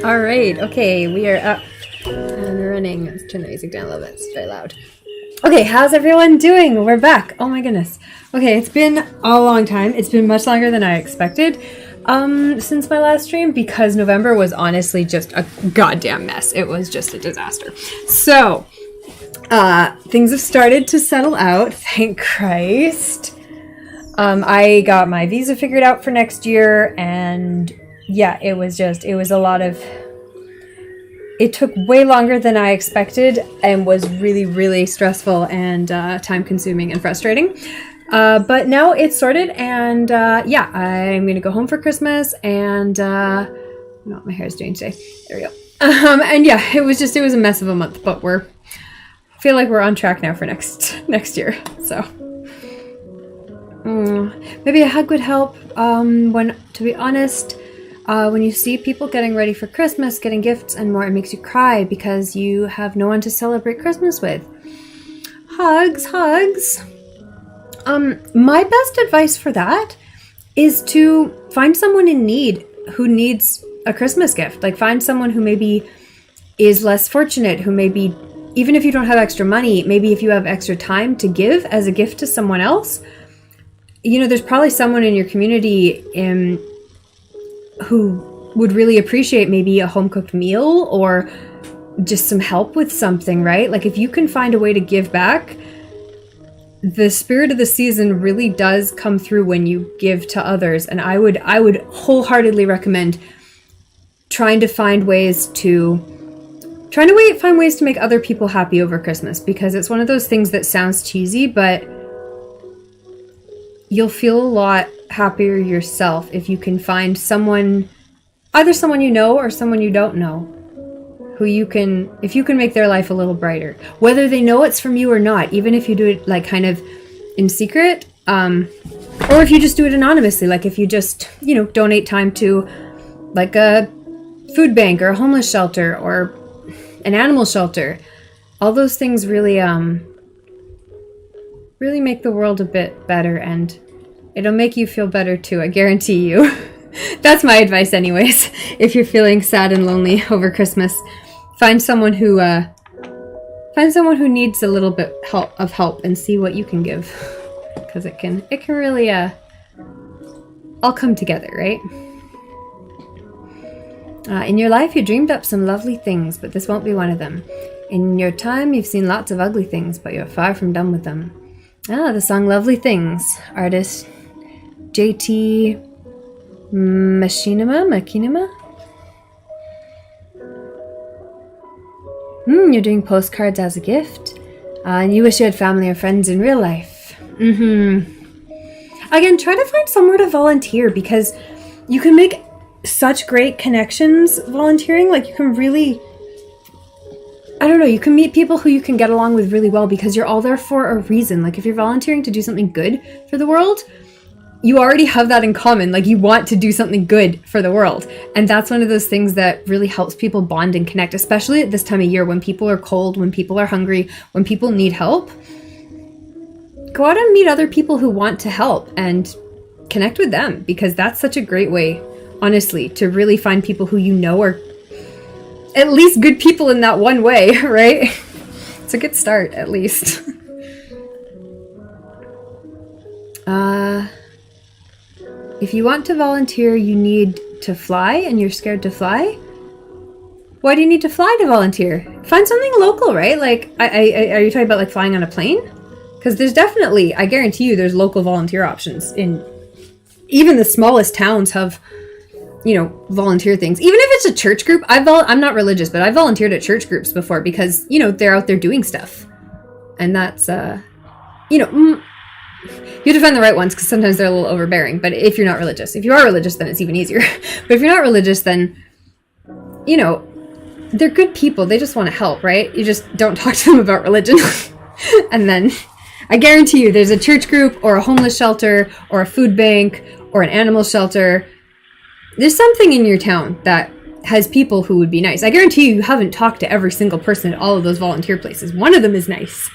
All right, okay, we are up and running. Let's turn the music down a little bit, it's very loud. Okay, how's everyone doing? We're back. Oh my goodness. Okay, it's been a long time. It's been much longer than I expected since my last stream, because November was honestly just a goddamn mess. It was just a disaster. So, things have started to settle out, thank Christ. I got my visa figured out for next year, and yeah, it was a lot of, it took way longer than I expected and was really, really stressful and time consuming and frustrating. But now it's sorted, and yeah, I'm going to go home for Christmas, and I don't know what my hair is doing today. There we go. And yeah, it was a mess of a month, but I feel like we're on track now for next year. So maybe a hug would help. To be honest, when you see people getting ready for Christmas, getting gifts and more, it makes you cry because you have no one to celebrate Christmas with. Hugs. My best advice for that is to find someone in need who needs a Christmas gift. Like, find someone who maybe is less fortunate, who maybe, even if you don't have extra money, maybe if you have extra time to give as a gift to someone else, you know, there's probably someone in your community who would really appreciate maybe a home-cooked meal or just some help with something, right? Like, if you can find a way to give back, the spirit of the season really does come through when you give to others. And I would wholeheartedly recommend trying to find ways to make other people happy over Christmas, because it's one of those things that sounds cheesy, but you'll feel a lot happier yourself if you can find someone, either someone you know or someone you don't know, if you can make their life a little brighter, whether they know it's from you or not, even if you do it like kind of in secret, or if you just do it anonymously, like if you just, you know, donate time to like a food bank or a homeless shelter or an animal shelter. All those things really make the world a bit better, and it'll make you feel better too, I guarantee you. That's my advice anyways. If you're feeling sad and lonely over Christmas, find someone who needs a little bit of help and see what you can give, because it can really all come together, right? In your life, you dreamed up some lovely things, but this won't be one of them. In your time, you've seen lots of ugly things, but you're far from done with them. The song Lovely Things. Artist JT Machinima? You're doing postcards as a gift. And you wish you had family or friends in real life. Again, try to find somewhere to volunteer, because you can make such great connections volunteering. Like, you can really, I don't know, you can meet people who you can get along with really well, because you're all there for a reason. Like, if you're volunteering to do something good for the world, you already have that in common. Like, you want to do something good for the world. And that's one of those things that really helps people bond and connect, especially at this time of year when people are cold, when people are hungry, when people need help. Go out and meet other people who want to help and connect with them, because that's such a great way, honestly, to really find people who you know are at least good people in that one way, right? It's a good start, at least. If you want to volunteer, you need to fly, and you're scared to fly? Why do you need to fly to volunteer? Find something local, right? Like, are you talking about like flying on a plane? Because there's definitely, I guarantee you, there's local volunteer options. In even the smallest towns have, you know, volunteer things. Even if it's a church group, I'm not religious, but I volunteered at church groups before because, you know, they're out there doing stuff. And that's, you know, you have to find the right ones because sometimes they're a little overbearing. But if you're not religious, if you are religious, then it's even easier. But if you're not religious, then, you know, they're good people. They just want to help, right? You just don't talk to them about religion. And then I guarantee you there's a church group or a homeless shelter or a food bank or an animal shelter. There's something in your town that has people who would be nice. I guarantee you haven't talked to every single person at all of those volunteer places. One of them is nice.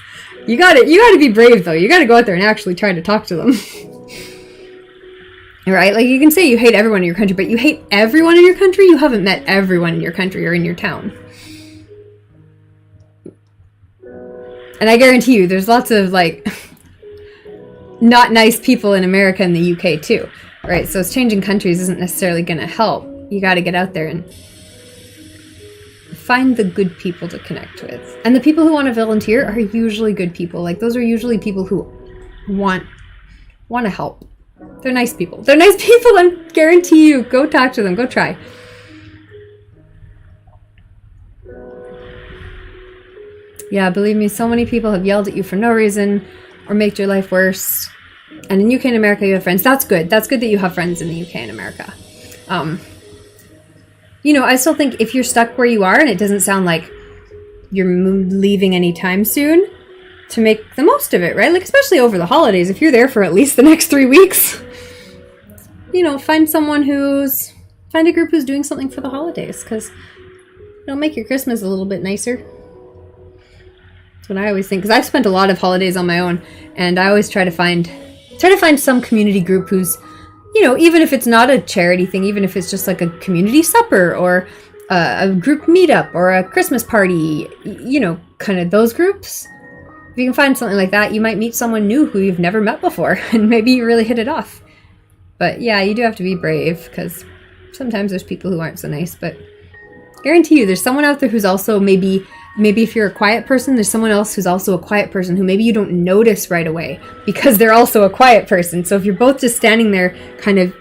You gotta be brave though. You gotta go out there and actually try to talk to them. Right? Like you can say you hate everyone in your country, but you hate everyone in your country? You haven't met everyone in your country or in your town. And I guarantee you there's lots of like not nice people in America and the UK too. Right? So changing countries isn't necessarily gonna help. You gotta get out there and find the good people to connect with. And the people who want to volunteer are usually good people. Like those are usually people who want to help. They're nice people. They're nice people, I guarantee you. Go talk to them. Go try. Yeah, believe me, so many people have yelled at you for no reason or made your life worse. And in UK and America, you have friends. That's good. That's good that you have friends in the UK and America. You know, I still think if you're stuck where you are and it doesn't sound like you're leaving anytime soon, to make the most of it, right? Like, especially over the holidays, if you're there for at least the next 3 weeks, you know, find a group who's doing something for the holidays, because it'll make your Christmas a little bit nicer. That's what I always think, because I've spent a lot of holidays on my own, and I always try to find some community group who's, you know, even if it's not a charity thing, even if it's just like a community supper or a group meetup or a Christmas party, you know, kind of those groups. If you can find something like that, you might meet someone new who you've never met before, and maybe you really hit it off. But yeah, you do have to be brave, because sometimes there's people who aren't so nice, but I guarantee you there's someone out there who's also maybe if you're a quiet person, there's someone else who's also a quiet person who maybe you don't notice right away because they're also a quiet person. So if you're both just standing there kind of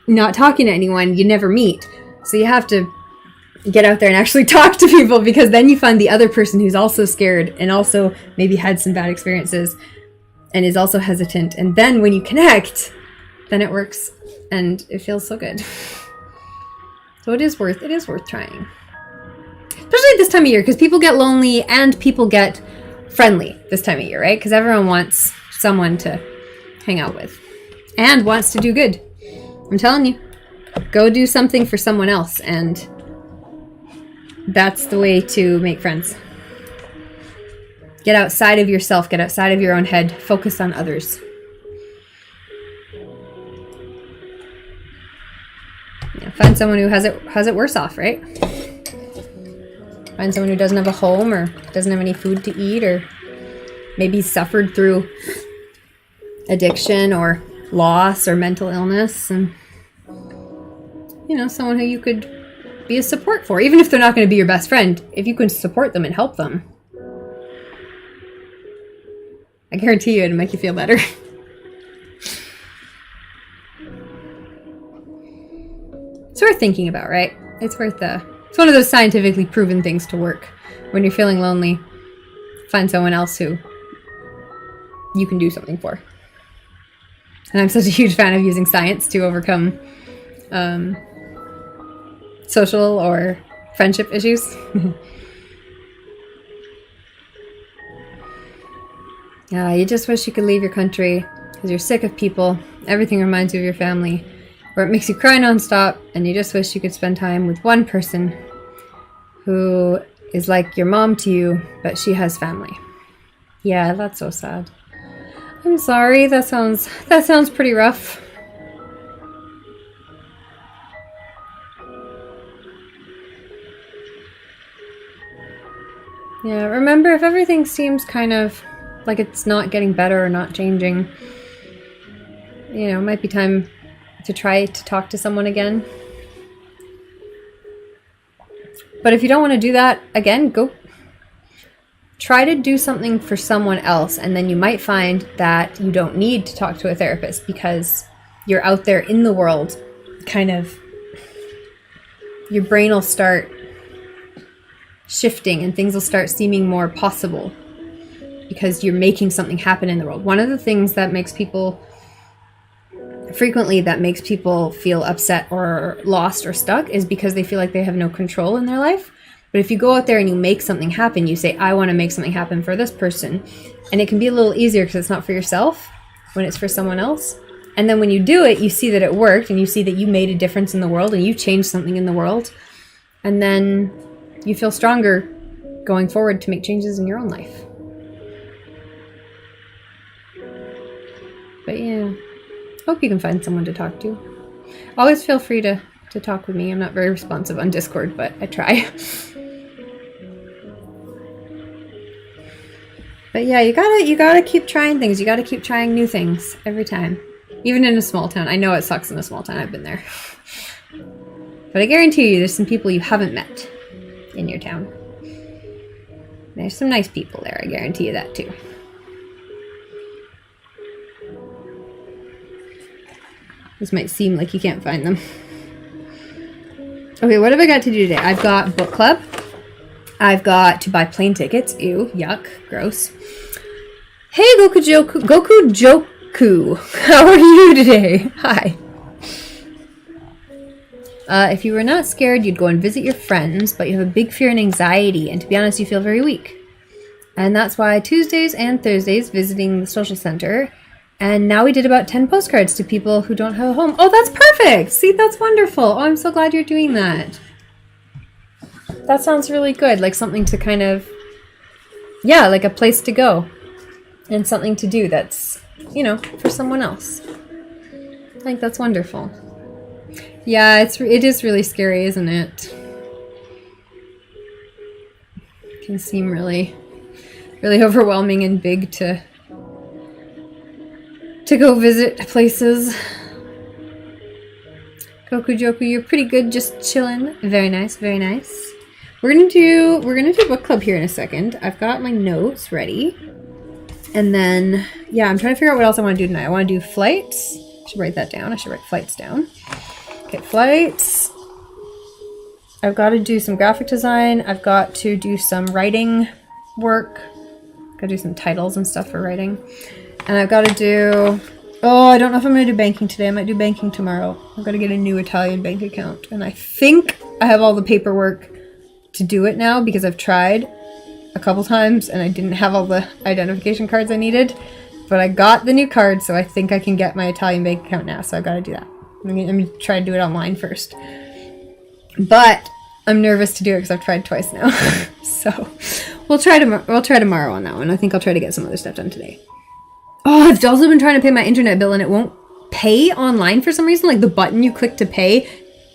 not talking to anyone, you never meet. So you have to get out there and actually talk to people, because then you find the other person who's also scared and also maybe had some bad experiences and is also hesitant. And then when you connect, then it works and it feels so good. So it is worth trying. Especially this time of year, because people get lonely and people get friendly this time of year, right? Because everyone wants someone to hang out with and wants to do good. I'm telling you, go do something for someone else, and that's the way to make friends. Get outside of yourself, get outside of your own head, focus on others. Yeah, find someone who has it worse off, right? Find someone who doesn't have a home or doesn't have any food to eat, or maybe suffered through addiction or loss or mental illness, and you know, someone who you could be a support for, even if they're not going to be your best friend. If you can support them and help them, I guarantee you it'll make you feel better. It's worth thinking about, right? It's one of those scientifically proven things to work. When you're feeling lonely, find someone else who you can do something for. And I'm such a huge fan of using science to overcome social or friendship issues. Yeah, you just wish you could leave your country because you're sick of people. Everything reminds you of your family, or it makes you cry nonstop, and you just wish you could spend time with one person who is like your mom to you, but she has family. Yeah, that's so sad. I'm sorry, that sounds pretty rough. Yeah, remember, if everything seems kind of like it's not getting better or not changing, you know, it might be time to try to talk to someone again. But if you don't want to do that, again, go try to do something for someone else, and then you might find that you don't need to talk to a therapist because you're out there in the world, kind of, your brain will start shifting and things will start seeming more possible because you're making something happen in the world. One of the things that makes people feel upset or lost or stuck is because they feel like they have no control in their life. But if you go out there and you make something happen, you say, I want to make something happen for this person. And it can be a little easier because it's not for yourself when it's for someone else. And then when you do it, you see that it worked and you see that you made a difference in the world and you changed something in the world. And then you feel stronger going forward to make changes in your own life. But yeah, hope you can find someone to talk to. Always feel free to talk with me. I'm not very responsive on Discord, but I try. But yeah, you gotta keep trying things. You gotta keep trying new things every time. Even in a small town. I know it sucks in a small town. I've been there. But I guarantee you there's some people you haven't met in your town. There's some nice people there. I guarantee you that too. This might seem like you can't find them. Okay, what have I got to do today? I've got book club. I've got to buy plane tickets. Ew, yuck, gross. Hey, Goku Joku. How are you today? Hi. If you were not scared, you'd go and visit your friends, but you have a big fear and anxiety, and to be honest, you feel very weak. And that's why Tuesdays and Thursdays visiting the social center. And now we did about 10 postcards to people who don't have a home. Oh, that's perfect! See, that's wonderful. Oh, I'm so glad you're doing that. That sounds really good. Like something to kind of, yeah, like a place to go. And something to do that's, you know, for someone else. I think that's wonderful. Yeah, it is really scary, isn't it? It can seem really, really overwhelming and big to go visit places. Goku Joku, you're pretty good, just chilling. Very nice, very nice. We're gonna do book club here in a second. I've got my notes ready. And then, yeah, I'm trying to figure out what else I want to do tonight. I want to do flights. I should write that down. I should write flights down. Okay, flights. I've got to do some graphic design. I've got to do some writing work. Got to do some titles and stuff for writing. And I've got to do... Oh, I don't know if I'm going to do banking today. I might do banking tomorrow. I've got to get a new Italian bank account. And I think I have all the paperwork to do it now because I've tried a couple times and I didn't have all the identification cards I needed. But I got the new card, so I think I can get my Italian bank account now. So I've got to do that. I'm going to try to do it online first. But I'm nervous to do it because I've tried twice now. So we'll try tomorrow on that one. I think I'll try to get some other stuff done today. Oh, I've also been trying to pay my internet bill and it won't pay online for some reason. Like the button you click to pay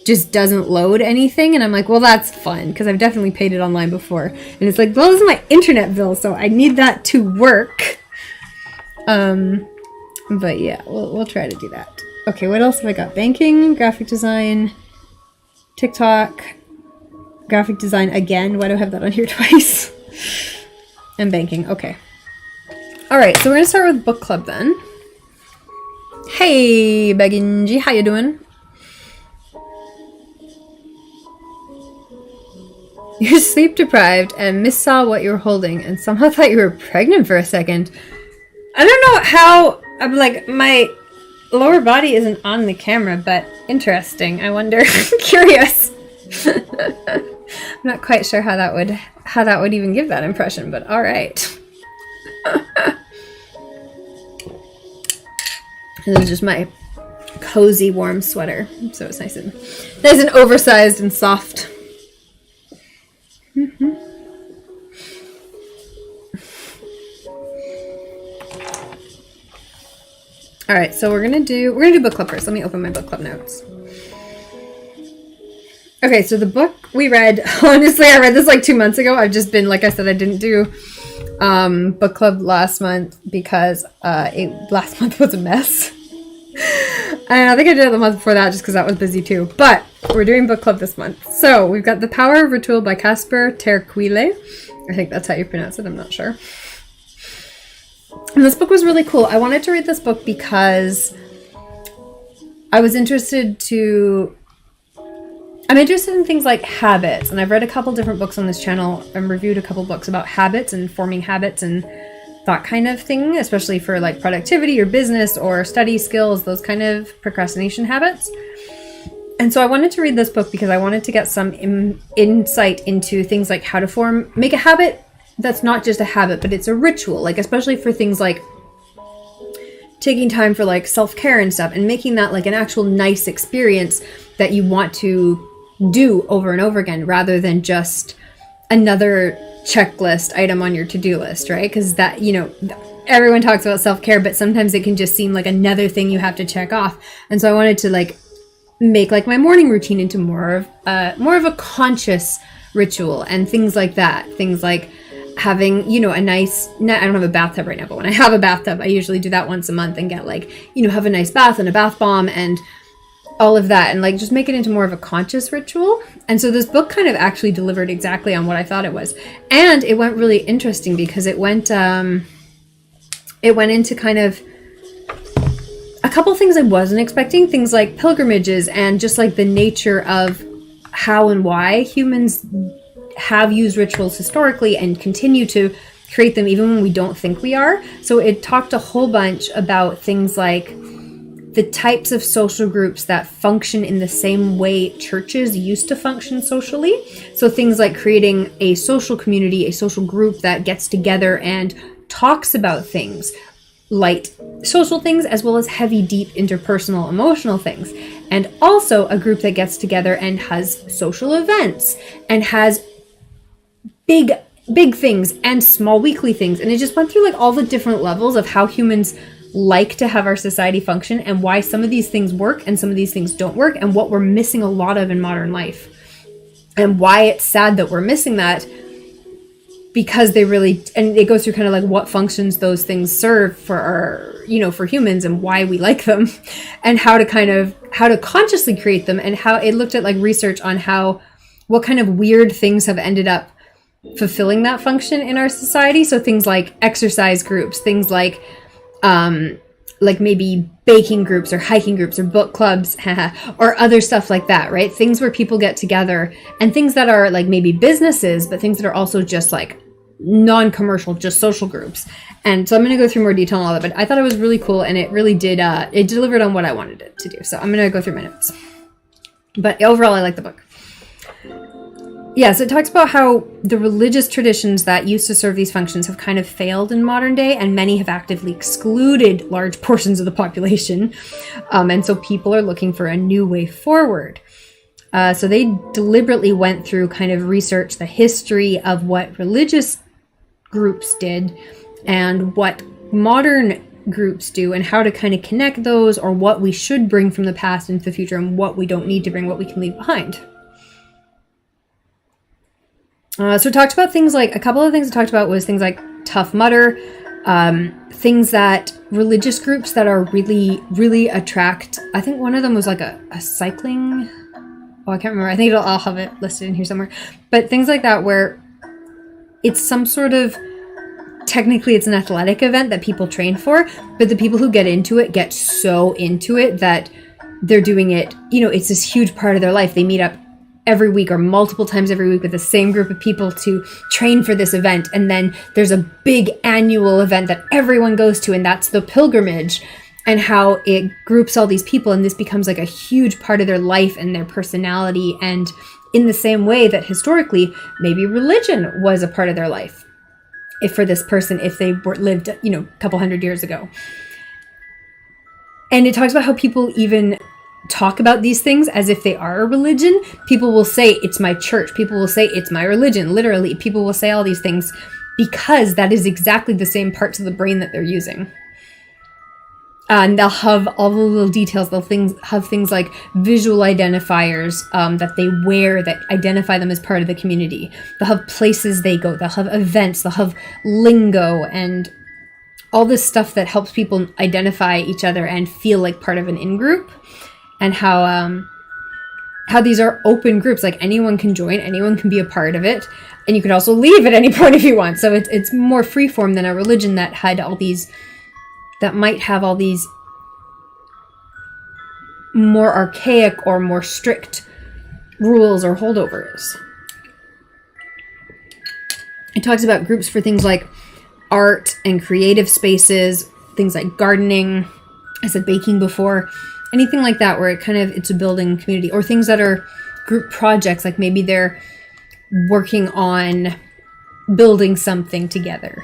just doesn't load anything. And I'm like, well, that's fun because I've definitely paid it online before. And it's like, well, this is my internet bill, so I need that to work. But yeah, we'll try to do that. Okay, what else have I got? Banking, graphic design, TikTok, graphic design again. Why do I have that on here twice? And banking, okay. All right, so we're gonna start with book club then. Hey, Beginji, how you doing? You're sleep deprived and missaw what you were holding and somehow thought you were pregnant for a second. I don't know how, I'm like, my lower body isn't on the camera, but interesting. I wonder, curious. I'm not quite sure how that would even give that impression, but all right. This is just my cozy, warm sweater, so it's nice and oversized and soft. All right, so we're gonna do book club first. Let me open my book club notes. Okay, so the book we read, honestly, I read this like 2 months ago. I've just been, like I said, I didn't do book club last month because last month was a mess. And I think I did it the month before that just because that was busy too. But we're doing book club this month. So we've got The Power of Ritual by Casper ter Kuile. I think that's how you pronounce it. I'm not sure. And this book was really cool. I wanted to read this book because I'm interested in things like habits, and I've read a couple different books on this channel and reviewed a couple books about habits and forming habits and that kind of thing, especially for like productivity or business or study skills, those kind of procrastination habits. And so I wanted to read this book because I wanted to get some insight into things like how to make a habit that's not just a habit, but it's a ritual, like especially for things like taking time for like self-care and stuff and making that like an actual nice experience that you want to do over and over again rather than just another checklist item on your to-do list, right? Because that, everyone talks about self-care, but sometimes it can just seem like another thing you have to check off. And so I wanted to like make like my morning routine into more of a conscious ritual and things like that. Things like having, a nice, I don't have a bathtub right now, but when I have a bathtub, I usually do that once a month and get like, have a nice bath and a bath bomb and all of that, and like just make it into more of a conscious ritual. And so this book kind of actually delivered exactly on what I thought it was. And it went really interesting because it went into kind of a couple things I wasn't expecting, things like pilgrimages and just like the nature of how and why humans have used rituals historically and continue to create them even when we don't think we are. So it talked a whole bunch about things like the types of social groups that function in the same way churches used to function socially. So things like creating a social community, a social group that gets together and talks about things, light social things, as well as heavy, deep interpersonal, emotional things. And also a group that gets together and has social events and has big things and small weekly things. And it just went through like all the different levels of how humans like to have our society function and why some of these things work and some of these things don't work and what we're missing a lot of in modern life and why it's sad that we're missing that, because and it goes through kind of like what functions those things serve for our, for humans and why we like them and how to consciously create them, and how it looked at like research on what kind of weird things have ended up fulfilling that function in our society. So things like exercise groups, things like maybe baking groups or hiking groups or book clubs or other stuff like that, right? Things where people get together, and things that are like maybe businesses, but things that are also just like non-commercial, just social groups. And so I'm going to go through more detail on all of it, but I thought it was really cool, and it really did, it delivered on what I wanted it to do. So I'm going to go through my notes. But overall, I like the book. Yeah, so it talks about how the religious traditions that used to serve these functions have kind of failed in modern day, and many have actively excluded large portions of the population. And so people are looking for a new way forward. So they deliberately went through kind of research the history of what religious groups did and what modern groups do, and how to kind of connect those, or what we should bring from the past into the future and what we don't need to bring, what we can leave behind. So it talked about things like, a couple of things it talked about was things like Tough Mudder, things that religious groups that are really, really attract. I think one of them was like a cycling. Oh, I can't remember. I think I'll have it listed in here somewhere. But things like that where it's some sort of, technically it's an athletic event that people train for, but the people who get into it get so into it that they're doing it, it's this huge part of their life. They meet up every week or multiple times every week with the same group of people to train for this event. And then there's a big annual event that everyone goes to, and that's the pilgrimage, and how it groups all these people, and this becomes like a huge part of their life and their personality. And in the same way that historically, maybe religion was a part of their life. If for this person, if they lived, a couple hundred years ago. And it talks about how people even talk about these things as if they are a religion. People will say, it's my church. People will say, it's my religion. Literally, people will say all these things because that is exactly the same parts of the brain that they're using. And they'll have all the little details. They'll have things like visual identifiers that they wear that identify them as part of the community. They'll have places they go. They'll have events. They'll have lingo and all this stuff that helps people identify each other and feel like part of an in-group. And how these are open groups. Like anyone can join. Anyone can be a part of it. And you could also leave at any point if you want. So it's more freeform than a religion that had all these... that might have all these more archaic or more strict rules or holdovers. It talks about groups for things like art and creative spaces, things like gardening, I said baking before, anything like that where it's a building community, or things that are group projects, like maybe they're working on building something together.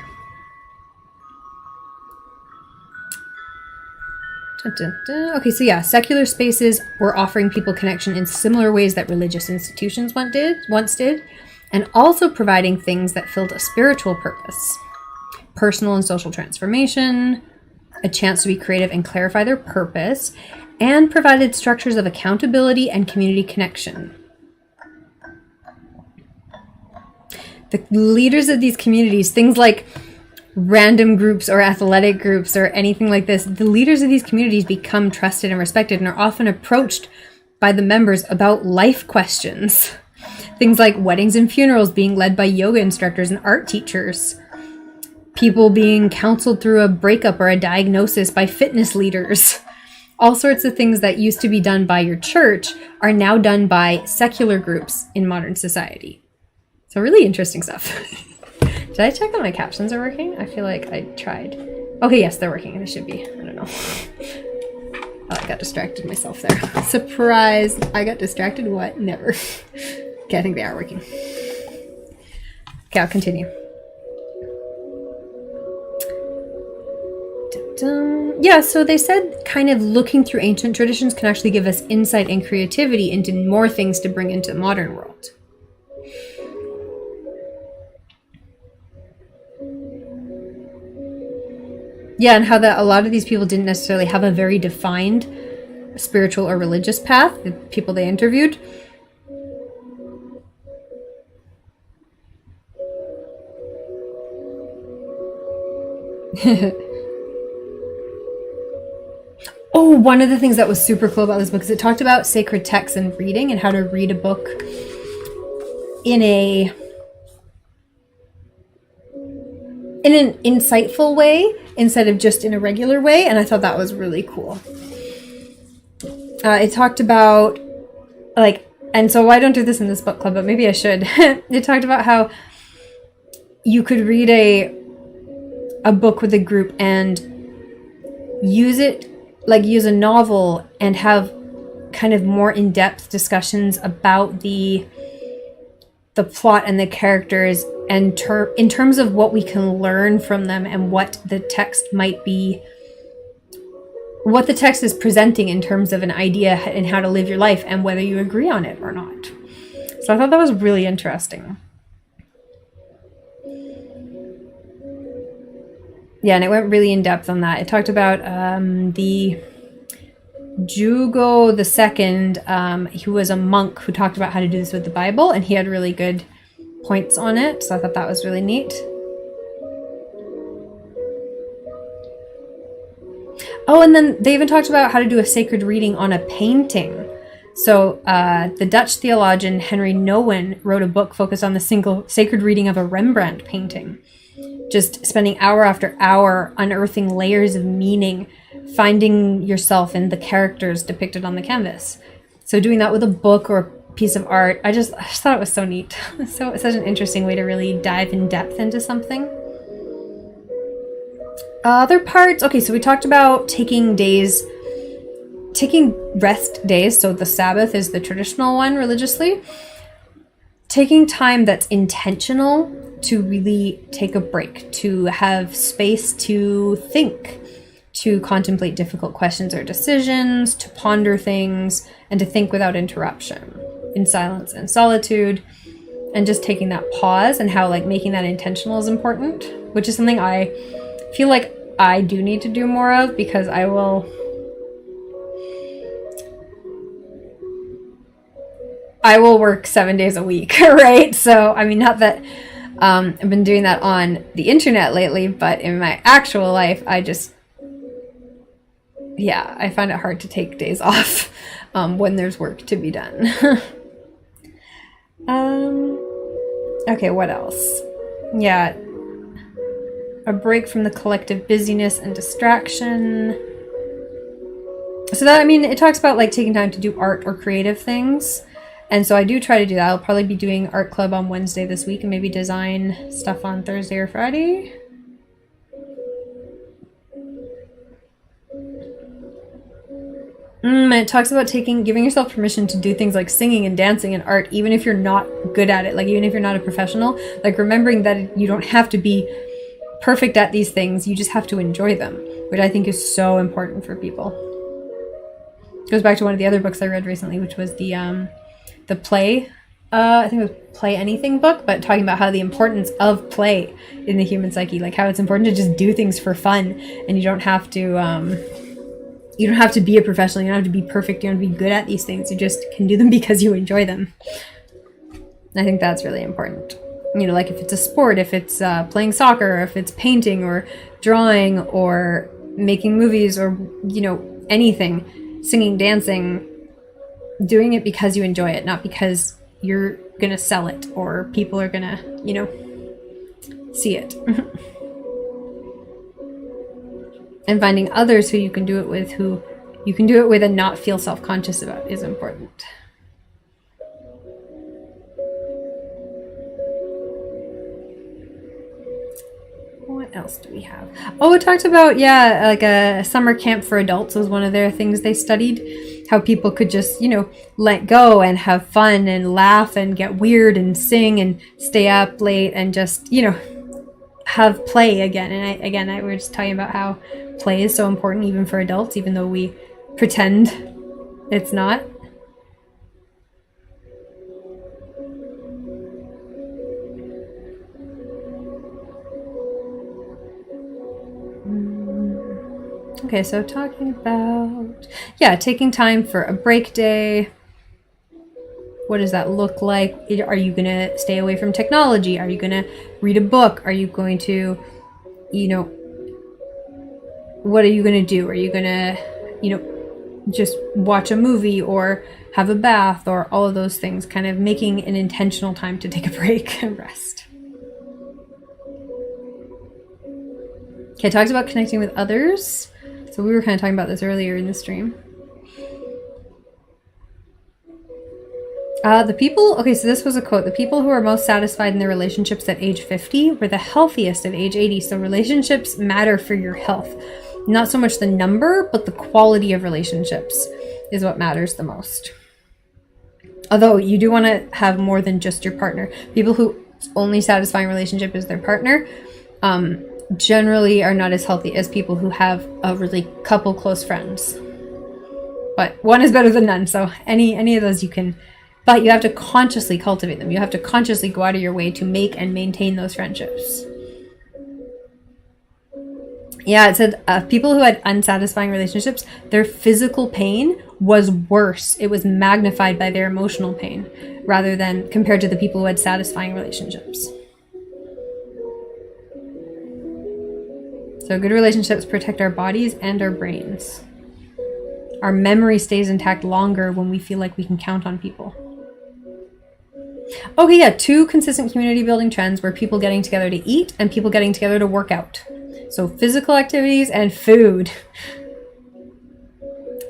Okay, so yeah, secular spaces were offering people connection in similar ways that religious institutions once did, and also providing things that filled a spiritual purpose. Personal and social transformation, a chance to be creative and clarify their purpose, and provided structures of accountability and community connection. The leaders of these communities, things like random groups or athletic groups or anything like this, the leaders of these communities become trusted and respected and are often approached by the members about life questions. Things like weddings and funerals being led by yoga instructors and art teachers. People being counseled through a breakup or a diagnosis by fitness leaders. All sorts of things that used to be done by your church are now done by secular groups in modern society. So really interesting stuff. Did I check that my captions are working? I feel like I tried. Okay, yes, they're working. They should be. I don't know. Oh, I got distracted myself there. Surprise! I got distracted. What? Never. Okay, I think they are working. Okay, I'll continue. Yeah, so they said kind of looking through ancient traditions can actually give us insight and creativity into more things to bring into the modern world. Yeah, and how that a lot of these people didn't necessarily have a very defined spiritual or religious path, the people they interviewed. Oh, one of the things that was super cool about this book is it talked about sacred texts and reading and how to read a book in an insightful way instead of just in a regular way, and I thought that was really cool. It talked about, and so I don't do this in this book club, but maybe I should. It talked about how you could read a book with a group and use a novel and have kind of more in-depth discussions about the plot and the characters and in terms of what we can learn from them and what the text might be, what the text is presenting in terms of an idea and how to live your life and whether you agree on it or not. So I thought that was really interesting. Yeah, and it went really in depth on that. It talked about the Jugo II, who was a monk who talked about how to do this with the Bible, and he had really good points on it, so I thought that was really neat. Oh, and then they even talked about how to do a sacred reading on a painting. So the Dutch theologian Henry Nouwen wrote a book focused on the single sacred reading of a Rembrandt painting. Just spending hour after hour unearthing layers of meaning, finding yourself in the characters depicted on the canvas. So doing that with a book or a piece of art, I just thought it was so neat. So it's such an interesting way to really dive in depth into something. Other parts, okay, so we talked about taking rest days. So the Sabbath is the traditional one religiously. Taking time that's intentional to really take a break, to have space to think, to contemplate difficult questions or decisions, to ponder things, and to think without interruption, in silence and solitude, and just taking that pause and how making that intentional is important, which is something I feel like I do need to do more of, because I will work 7 days a week, right? So, I mean, not that I've been doing that on the internet lately, but in my actual life, I find it hard to take days off when there's work to be done. Okay, what else? Yeah, a break from the collective busyness and distraction. So that, I mean, it talks about like taking time to do art or creative things. And so I do try to do that. I'll probably be doing art club on Wednesday this week and maybe design stuff on Thursday or Friday. It talks about giving yourself permission to do things like singing and dancing and art, even if you're not good at it. Like, even if you're not a professional, like remembering that you don't have to be perfect at these things. You just have to enjoy them, which I think is so important for people. It goes back to one of the other books I read recently, which was the play, I think it was Play Anything book, but talking about how the importance of play in the human psyche, like how it's important to just do things for fun, and you don't have to be a professional, you don't have to be perfect, you don't have to be good at these things, you just can do them because you enjoy them. And I think that's really important. You know, like if it's a sport, if it's playing soccer, or if it's painting or drawing or making movies, or, you know, anything, singing, dancing, doing it because you enjoy it, not because you're gonna sell it or people are gonna, you know, see it. And finding others who you can do it with and not feel self-conscious about is important. What else do we have? Oh, it talked about, like a summer camp for adults was one of their things they studied. How people could just, you know, let go and have fun and laugh and get weird and sing and stay up late and just, you know, have play again. And I were just talking about how play is so important even for adults, even though we pretend it's not. Okay, so talking about, taking time for a break day. What does that look like? Are you going to stay away from technology? Are you going to read a book? Are you going to, you know, what are you going to do? Are you going to, you know, just watch a movie or have a bath or all of those things? Kind of making an intentional time to take a break and rest. Okay, it talks about connecting with others. So we were kind of talking about this earlier in the stream. So this was a quote. The people who are most satisfied in their relationships at age 50 were the healthiest at age 80. So relationships matter for your health. Not so much the number, but the quality of relationships is what matters the most. Although you do want to have more than just your partner. People whose only satisfying relationship is their partner, generally are not as healthy as people who have a really couple close friends. But one is better than none, so any of those you can, but you have to consciously cultivate them. You have to consciously go out of your way to make and maintain those friendships. Yeah, it said people who had unsatisfying relationships, their physical pain was worse. It was magnified by their emotional pain rather than compared to the people who had satisfying relationships. So good relationships protect our bodies and our brains. Our memory stays intact longer when we feel like we can count on people. Okay, 2 consistent community building trends were people getting together to eat and people getting together to work out. So physical activities and food.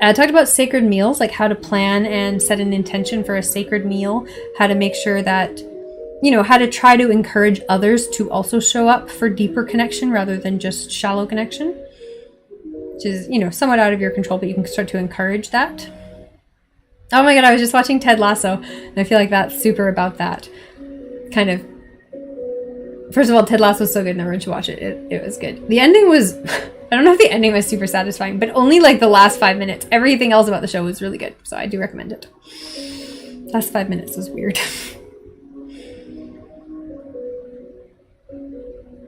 I talked about sacred meals, like how to plan and set an intention for a sacred meal, how to make sure that, you know, how to try to encourage others to also show up for deeper connection rather than just shallow connection, which is, you know, somewhat out of your control, but you can start to encourage that. Oh my God, I was just watching Ted Lasso, and I feel like that's super about that. Kind of, first of all, Ted Lasso is so good, and everyone should watch it. It was good. The ending was, I don't know if the ending was super satisfying, but only like the last 5 minutes. Everything else about the show was really good, so I do recommend it. Last 5 minutes was weird.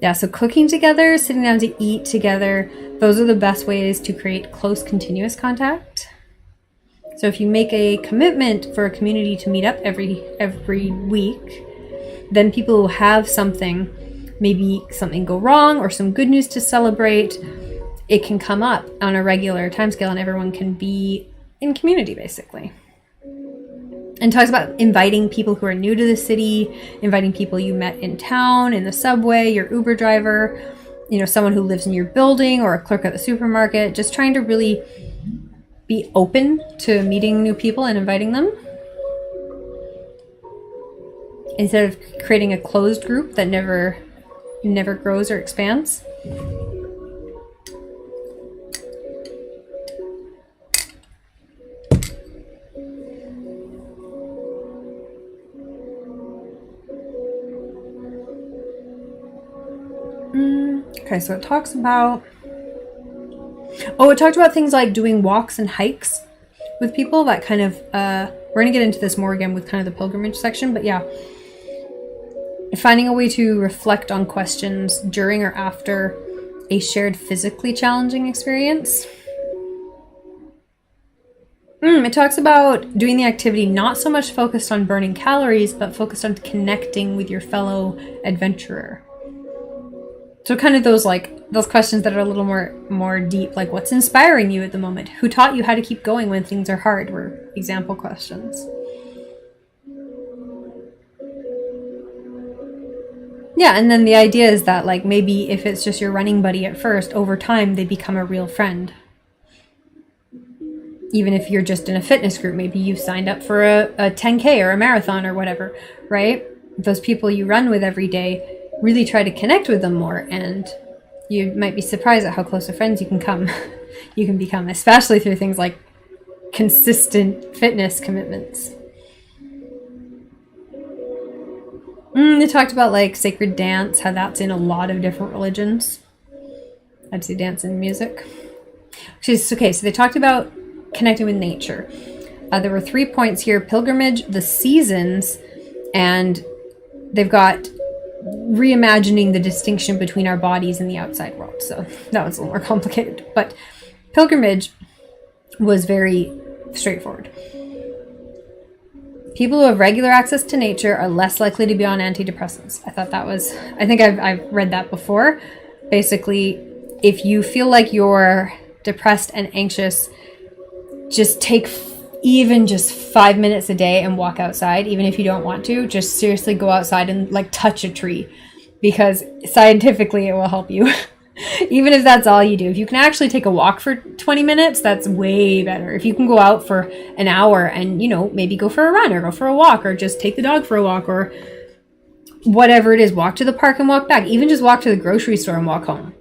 Yeah, so cooking together, sitting down to eat together, those are the best ways to create close, continuous contact. So if you make a commitment for a community to meet up every week, then people will have something, maybe something go wrong or some good news to celebrate. It can come up on a regular timescale and everyone can be in community, basically. And talks about inviting people who are new to the city, inviting people you met in town, in the subway, your Uber driver, someone who lives in your building or a clerk at the supermarket, just trying to really be open to meeting new people and inviting them. Instead of creating a closed group that never grows or expands. Okay, so it talked about things like doing walks and hikes with people. That kind of, we're going to get into this more again with kind of the pilgrimage section, but yeah. Finding a way to reflect on questions during or after a shared physically challenging experience. It talks about doing the activity not so much focused on burning calories, but focused on connecting with your fellow adventurer. So kind of those questions that are a little more deep, like what's inspiring you at the moment? Who taught you how to keep going when things are hard were example questions. Yeah, and then the idea is that maybe if it's just your running buddy at first, over time they become a real friend. Even if you're just in a fitness group, maybe you've signed up for a 10K or a marathon or whatever, right? Those people you run with every day, really try to connect with them more, and you might be surprised at how close of friends you can become, especially through things like consistent fitness commitments. They talked about sacred dance, how that's in a lot of different religions. I'd say dance and music. Okay, so they talked about connecting with nature. There were 3 points here: pilgrimage, the seasons, and they've got reimagining the distinction between our bodies and the outside world. So that was a little more complicated, but pilgrimage was very straightforward. People who have regular access to nature are less likely to be on antidepressants. I think I've read that before. Basically, if you feel like you're depressed and anxious, just take even just 5 minutes a day and walk outside. Even if you don't want to, just seriously go outside and touch a tree, because scientifically it will help you. Even if that's all you do. If you can actually take a walk for 20 minutes, that's way better. If you can go out for an hour and, maybe go for a run or go for a walk, or just take the dog for a walk, or whatever it is, walk to the park and walk back. Even just walk to the grocery store and walk home,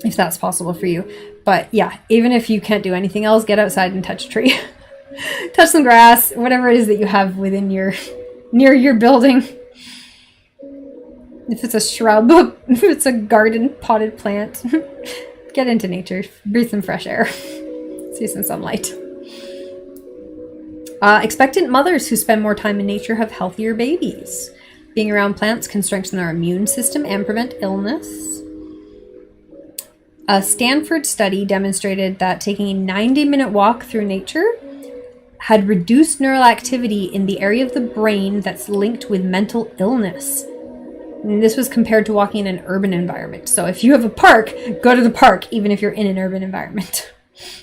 if that's possible for you. But yeah, even if you can't do anything else, get outside and touch a tree. Touch some grass, whatever it is that you have near your building. If it's a shrub, if it's a garden potted plant, get into nature, breathe some fresh air, see some sunlight. Expectant mothers who spend more time in nature have healthier babies. Being around plants can strengthen our immune system and prevent illness. A Stanford study demonstrated that taking a 90-minute walk through nature had reduced neural activity in the area of the brain that's linked with mental illness. And this was compared to walking in an urban environment. So if you have a park, go to the park, even if you're in an urban environment.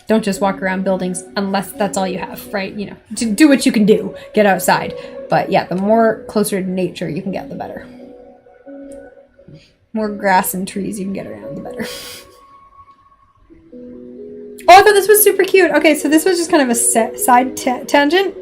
Don't just walk around buildings unless that's all you have, right? Do what you can do. Get outside. But yeah, the more closer to nature you can get, the better. More grass and trees you can get around, the better. Oh, I thought this was super cute. Okay, so this was just kind of a side tangent.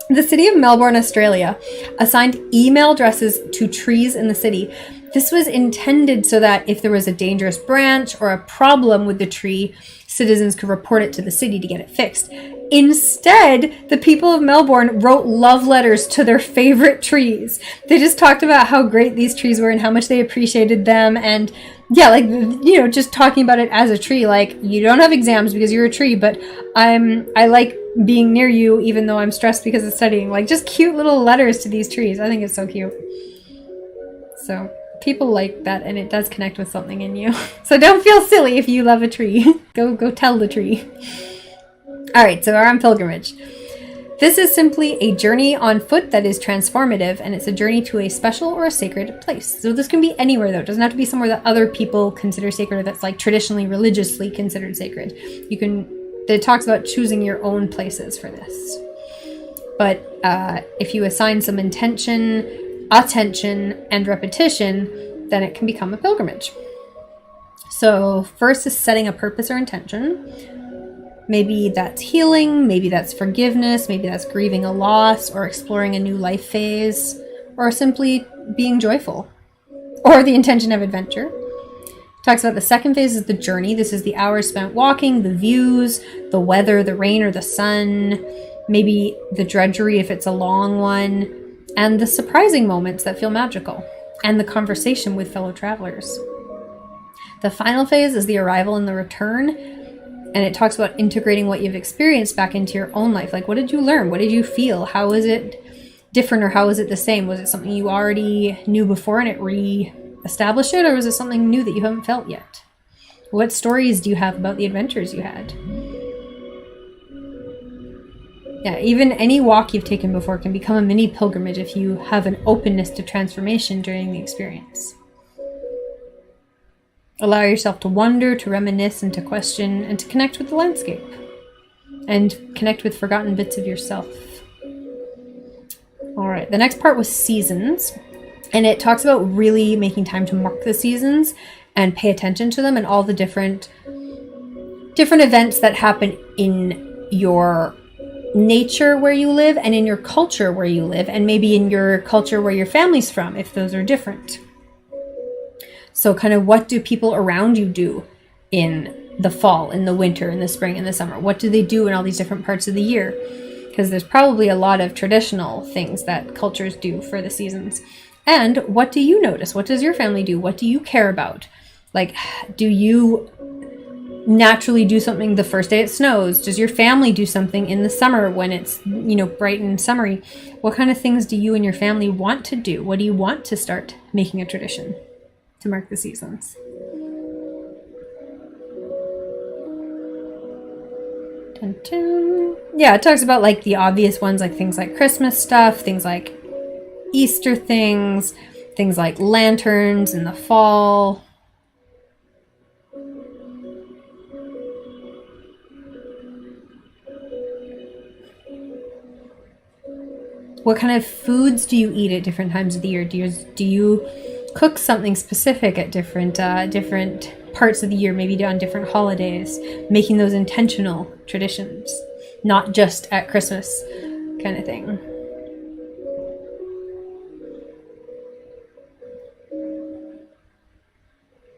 The city of Melbourne, Australia, assigned email addresses to trees in the city. This was intended so that if there was a dangerous branch or a problem with the tree, citizens could report it to the city to get it fixed. Instead, the people of Melbourne wrote love letters to their favorite trees. They just talked about how great these trees were and how much they appreciated them. And yeah, just talking about it as a tree, you don't have exams because you're a tree, but I like being near you even though I'm stressed because of studying. Just cute little letters to these trees. I think it's so cute. So people like that, and it does connect with something in you. So don't feel silly if you love a tree. Go tell the tree. All right, so we're on pilgrimage. This is simply a journey on foot that is transformative, and it's a journey to a special or a sacred place. So this can be anywhere, though. It doesn't have to be somewhere that other people consider sacred or that's like traditionally, religiously considered sacred. It talks about choosing your own places for this. But if you assign some intention, attention, and repetition, then it can become a pilgrimage. So first is setting a purpose or intention. Maybe that's healing, maybe that's forgiveness, maybe that's grieving a loss or exploring a new life phase, or simply being joyful, or the intention of adventure. Talks about the second phase is the journey. This is the hours spent walking, the views, the weather, the rain or the sun, maybe the drudgery if it's a long one, and the surprising moments that feel magical, and the conversation with fellow travelers. The final phase is the arrival and the return. And it talks about integrating what you've experienced back into your own life. Like, what did you learn? What did you feel? How was it different, or how was it the same? Was it something you already knew before and it re-established it? Or was it something new that you haven't felt yet? What stories do you have about the adventures you had? Yeah, even any walk you've taken before can become a mini pilgrimage if you have an openness to transformation during the experience. Allow yourself to wonder, to reminisce, and to question, and to connect with the landscape. And connect with forgotten bits of yourself. All right, the next part was seasons. And it talks about really making time to mark the seasons and pay attention to them and all the different events that happen in your nature where you live and in your culture where you live, and maybe in your culture where your family's from, if those are different. So kind of what do people around you do in the fall, in the winter, in the spring, in the summer? What do they do in all these different parts of the year? Because there's probably a lot of traditional things that cultures do for the seasons. And what do you notice? What does your family do? What do you care about? Like, do you naturally do something the first day it snows? Does your family do something in the summer when it's, bright and summery? What kind of things do you and your family want to do? What do you want to start making a tradition to mark the seasons? Dun, dun. Yeah, it talks about like the obvious ones, like things like Christmas stuff, things like Easter things like lanterns in the fall. What kind of foods do you eat at different times of the year? Do you cook something specific at different parts of the year, maybe on different holidays, making those intentional traditions, not just at Christmas kind of thing.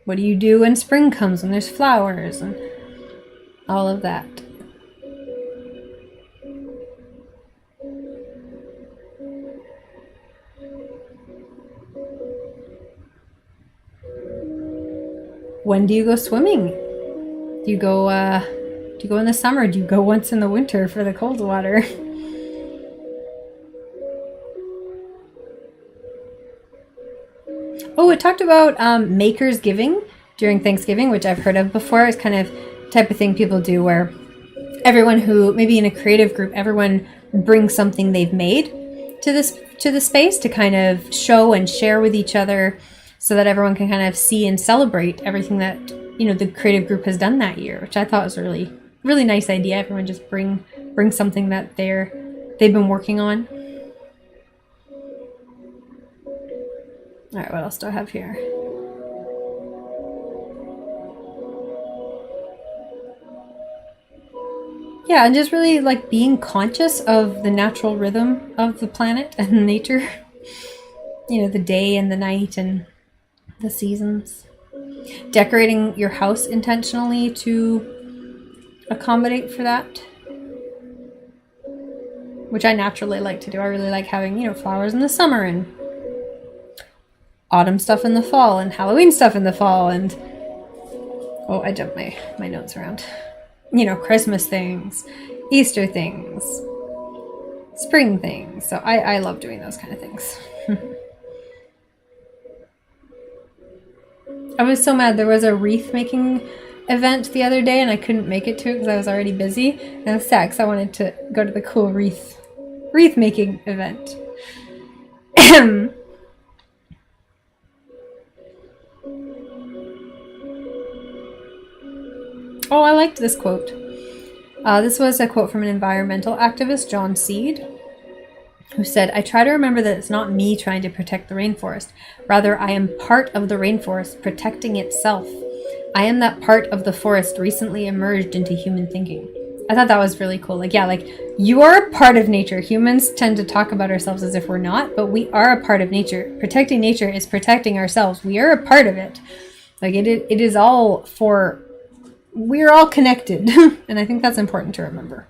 What do you do when spring comes, when there's flowers and all of that? When do you go swimming? Do you go in the summer? Do you go once in the winter for the cold water? Oh, it talked about makers giving during Thanksgiving, which I've heard of before. It's kind of the type of thing people do where everyone who, maybe in a creative group, everyone brings something they've made to the space to kind of show and share with each other, so that everyone can kind of see and celebrate everything that, the creative group has done that year, which I thought was a really, really nice idea. Everyone just bring something that they've been working on. All right, what else do I have here? Yeah, and just really like being conscious of the natural rhythm of the planet and nature. The day and the night and the seasons. Decorating your house intentionally to accommodate for that, which I naturally like to do. I really like having, flowers in the summer and autumn stuff in the fall and Halloween stuff in the fall and, oh, I jumped my notes around. Christmas things, Easter things, spring things. So I love doing those kind of things. I was so mad. There was a wreath making event the other day and I couldn't make it to it because I was already busy. And I was sad because I wanted to go to the cool wreath making event. Oh, I liked this quote. This was a quote from an environmental activist, John Seed, who said, "I try to remember that it's not me trying to protect the rainforest. Rather, I am part of the rainforest protecting itself. I am that part of the forest recently emerged into human thinking." I thought that was really cool. Like, yeah, like, you are a part of nature. Humans tend to talk about ourselves as if we're not, but we are a part of nature. Protecting nature is protecting ourselves. We are a part of it. Like, it is all for... We're all connected. And I think that's important to remember.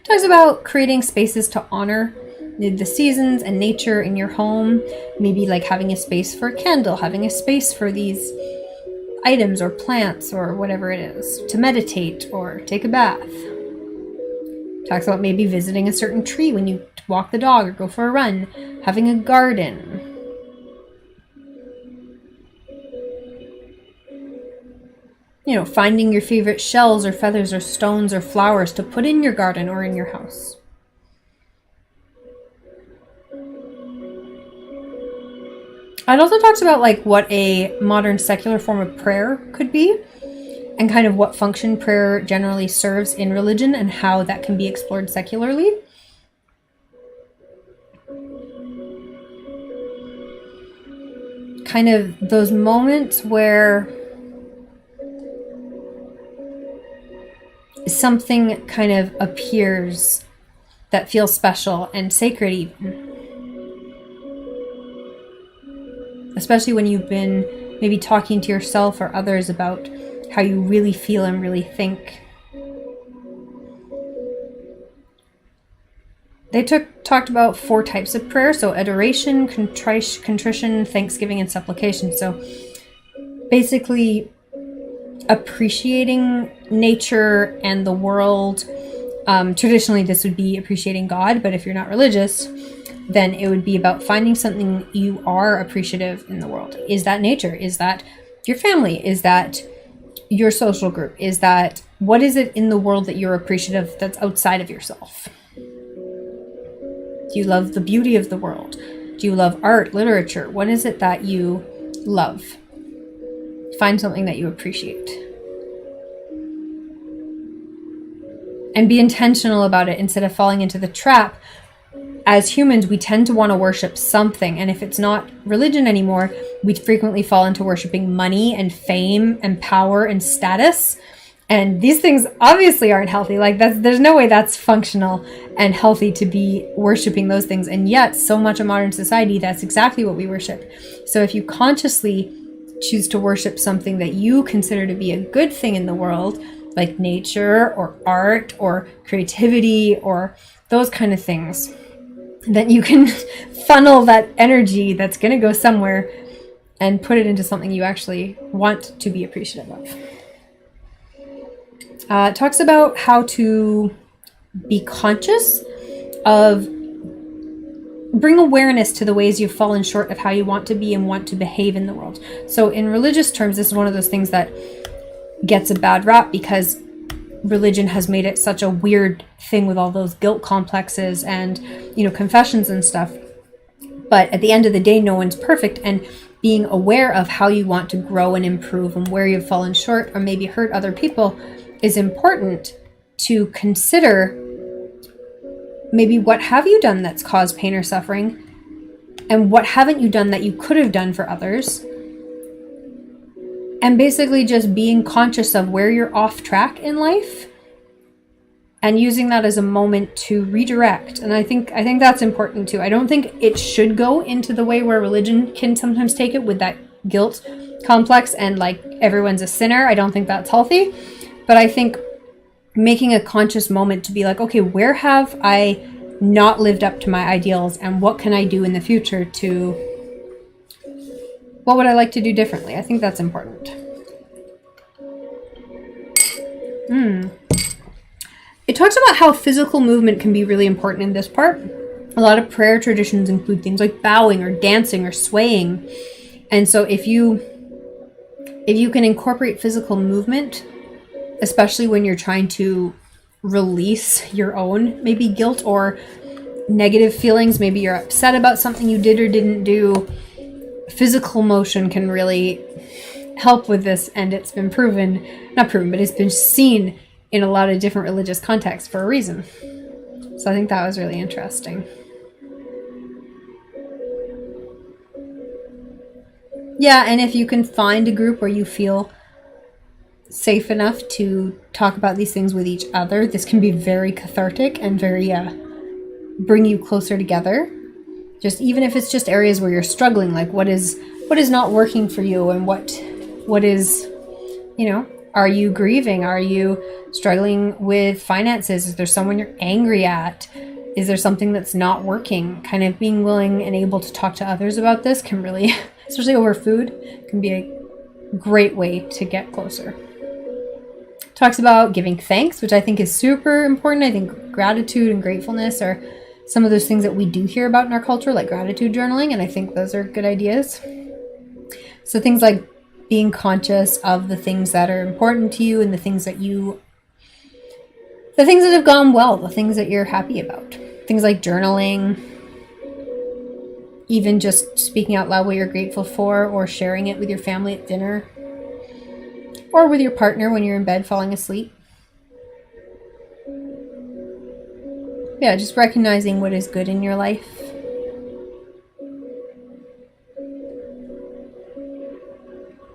Talks about creating spaces to honor the seasons and nature in your home. Maybe like having a space for a candle, having a space for these items or plants or whatever it is, to meditate or take a bath. Talks about maybe visiting a certain tree when you walk the dog or go for a run, having a garden. You know, finding your favorite shells or feathers or stones or flowers to put in your garden or in your house. It also talks about like what a modern secular form of prayer could be and kind of what function prayer generally serves in religion and how that can be explored secularly. Kind of those moments where something kind of appears that feels special and sacred even. Especially when you've been maybe talking to yourself or others about how you really feel and really think. They talked about 4 types of prayer. So adoration, contrition, thanksgiving, and supplication. So basically appreciating nature and the world. Traditionally, this would be appreciating God, but if you're not religious, then it would be about finding something you are appreciative in the world. Is that nature? Is that your family? Is that your social group? Is that, what is it in the world that you're appreciative that's outside of yourself? Do you love the beauty of the world? Do you love art, literature? What is it that you love? Find something that you appreciate. And be intentional about it instead of falling into the trap. As humans, we tend to want to worship something. And if it's not religion anymore, we frequently fall into worshiping money and fame and power and status. And these things obviously aren't healthy. Like, there's no way that's functional and healthy to be worshiping those things. And yet, so much of modern society, that's exactly what we worship. So if you consciously choose to worship something that you consider to be a good thing in the world, like nature or art or creativity or those kind of things, then you can funnel that energy that's going to go somewhere and put it into something you actually want to be appreciative of. It talks about how to be conscious of, bring awareness to the ways you've fallen short of how you want to be and want to behave in the world. So in religious terms, this is one of those things that gets a bad rap because religion has made it such a weird thing with all those guilt complexes and, you know, confessions and stuff. But at the end of the day, no one's perfect, and being aware of how you want to grow and improve and where you've fallen short or maybe hurt other people is important to consider. Maybe what have you done that's caused pain or suffering, and what haven't you done that you could have done for others? And basically just being conscious of where you're off track in life and using that as a moment to redirect. And I think that's important too. I don't think it should go into the way where religion can sometimes take it with that guilt complex and like everyone's a sinner. I don't think that's healthy. But I think making a conscious moment to be like, okay, where have I not lived up to my ideals, and what can I do in the future to, what would I like to do differently? I think that's important. It talks about how physical movement can be really important in this part. A lot of prayer traditions include things like bowing or dancing or swaying. And so if you can incorporate physical movement, especially when you're trying to release your own maybe guilt or negative feelings, maybe you're upset about something you did or didn't do, physical motion can really help with this. And it's been not proven, but it's been seen in a lot of different religious contexts for a reason. So I think that was really interesting. Yeah, and if you can find a group where you feel safe enough to talk about these things with each other, this can be very cathartic and very bring you closer together. Just even if it's just areas where you're struggling, like what is not working for you, and what is, are you grieving? Are you struggling with finances? Is there someone you're angry at? Is there something that's not working? Kind of being willing and able to talk to others about this can really, especially over food, can be a great way to get closer. Talks about giving thanks, which I think is super important. I think gratitude and gratefulness are some of those things that we do hear about in our culture, like gratitude journaling, and I think those are good ideas. So things like being conscious of the things that are important to you and the things that have gone well, the things that you're happy about. Things like journaling, even just speaking out loud what you're grateful for, or sharing it with your family at dinner, or with your partner when you're in bed falling asleep. Yeah, just recognizing what is good in your life.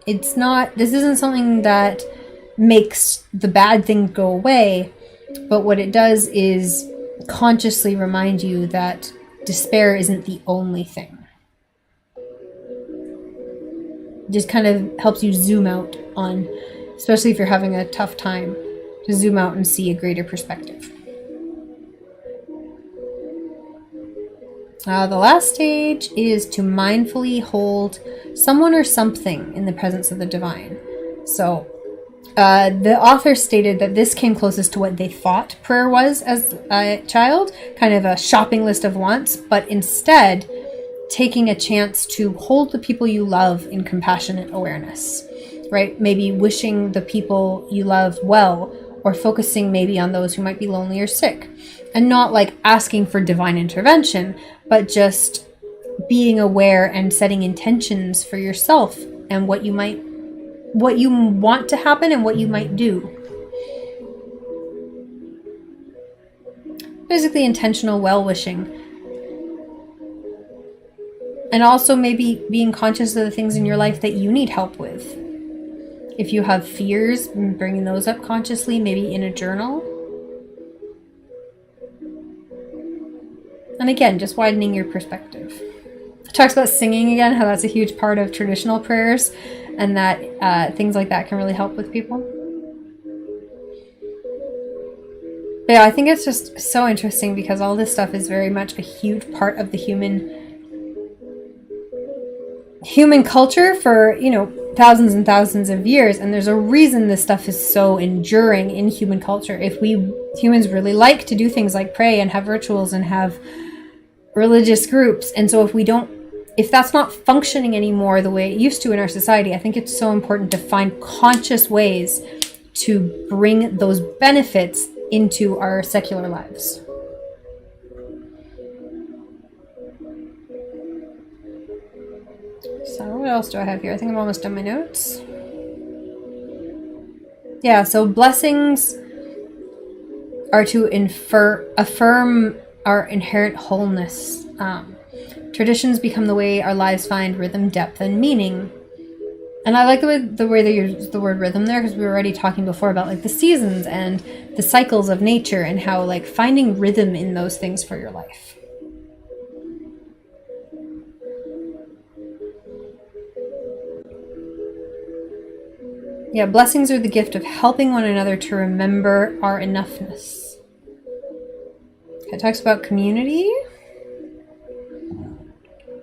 This isn't something that makes the bad things go away, but what it does is consciously remind you that despair isn't the only thing. It just kind of helps you zoom out on, especially if you're having a tough time, to zoom out and see a greater perspective. The last stage is to mindfully hold someone or something in the presence of the divine. So the author stated that this came closest to what they thought prayer was as a child, kind of a shopping list of wants, but instead taking a chance to hold the people you love in compassionate awareness, right? Maybe wishing the people you love well, or focusing maybe on those who might be lonely or sick. And not like asking for divine intervention, but just being aware and setting intentions for yourself and what you want to happen and what you might do. Basically intentional well-wishing. And also maybe being conscious of the things in your life that you need help with. If you have fears, bringing those up consciously, maybe in a journal. And again, just widening your perspective. It talks about singing again, how that's a huge part of traditional prayers, and that things like that can really help with people. But yeah, I think it's just so interesting because all this stuff is very much a huge part of the human culture for, thousands and thousands of years. And there's a reason this stuff is so enduring in human culture. If we humans really like to do things like pray and have rituals and have religious groups, and so if that's not functioning anymore the way it used to in our society, I think it's so important to find conscious ways to bring those benefits into our secular lives. So what else do I have here? I think I'm almost done my notes. Yeah, so blessings are to affirm our inherent wholeness. Traditions become the way our lives find rhythm, depth, and meaning. And I like the way they use the word rhythm there, because we were already talking before about like the seasons and the cycles of nature and how like finding rhythm in those things for your life. Yeah, blessings are the gift of helping one another to remember our enoughness. It talks about community.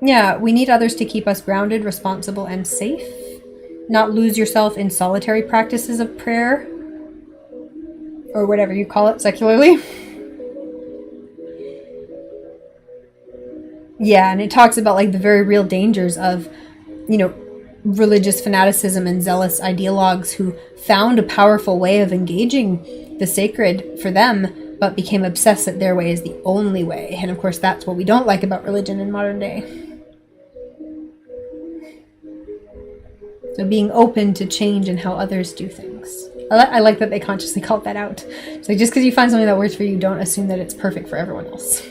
Yeah, we need others to keep us grounded, responsible, and safe. Not lose yourself in solitary practices of prayer, or whatever you call it secularly. Yeah, and it talks about like the very real dangers of, you know, religious fanaticism and zealous ideologues who found a powerful way of engaging the sacred for them, but became obsessed that their way is the only way. And of course, that's what we don't like about religion in modern day. So being open to change in how others do things. I like that they consciously called that out. It's like, just because you find something that works for you, don't assume that it's perfect for everyone else.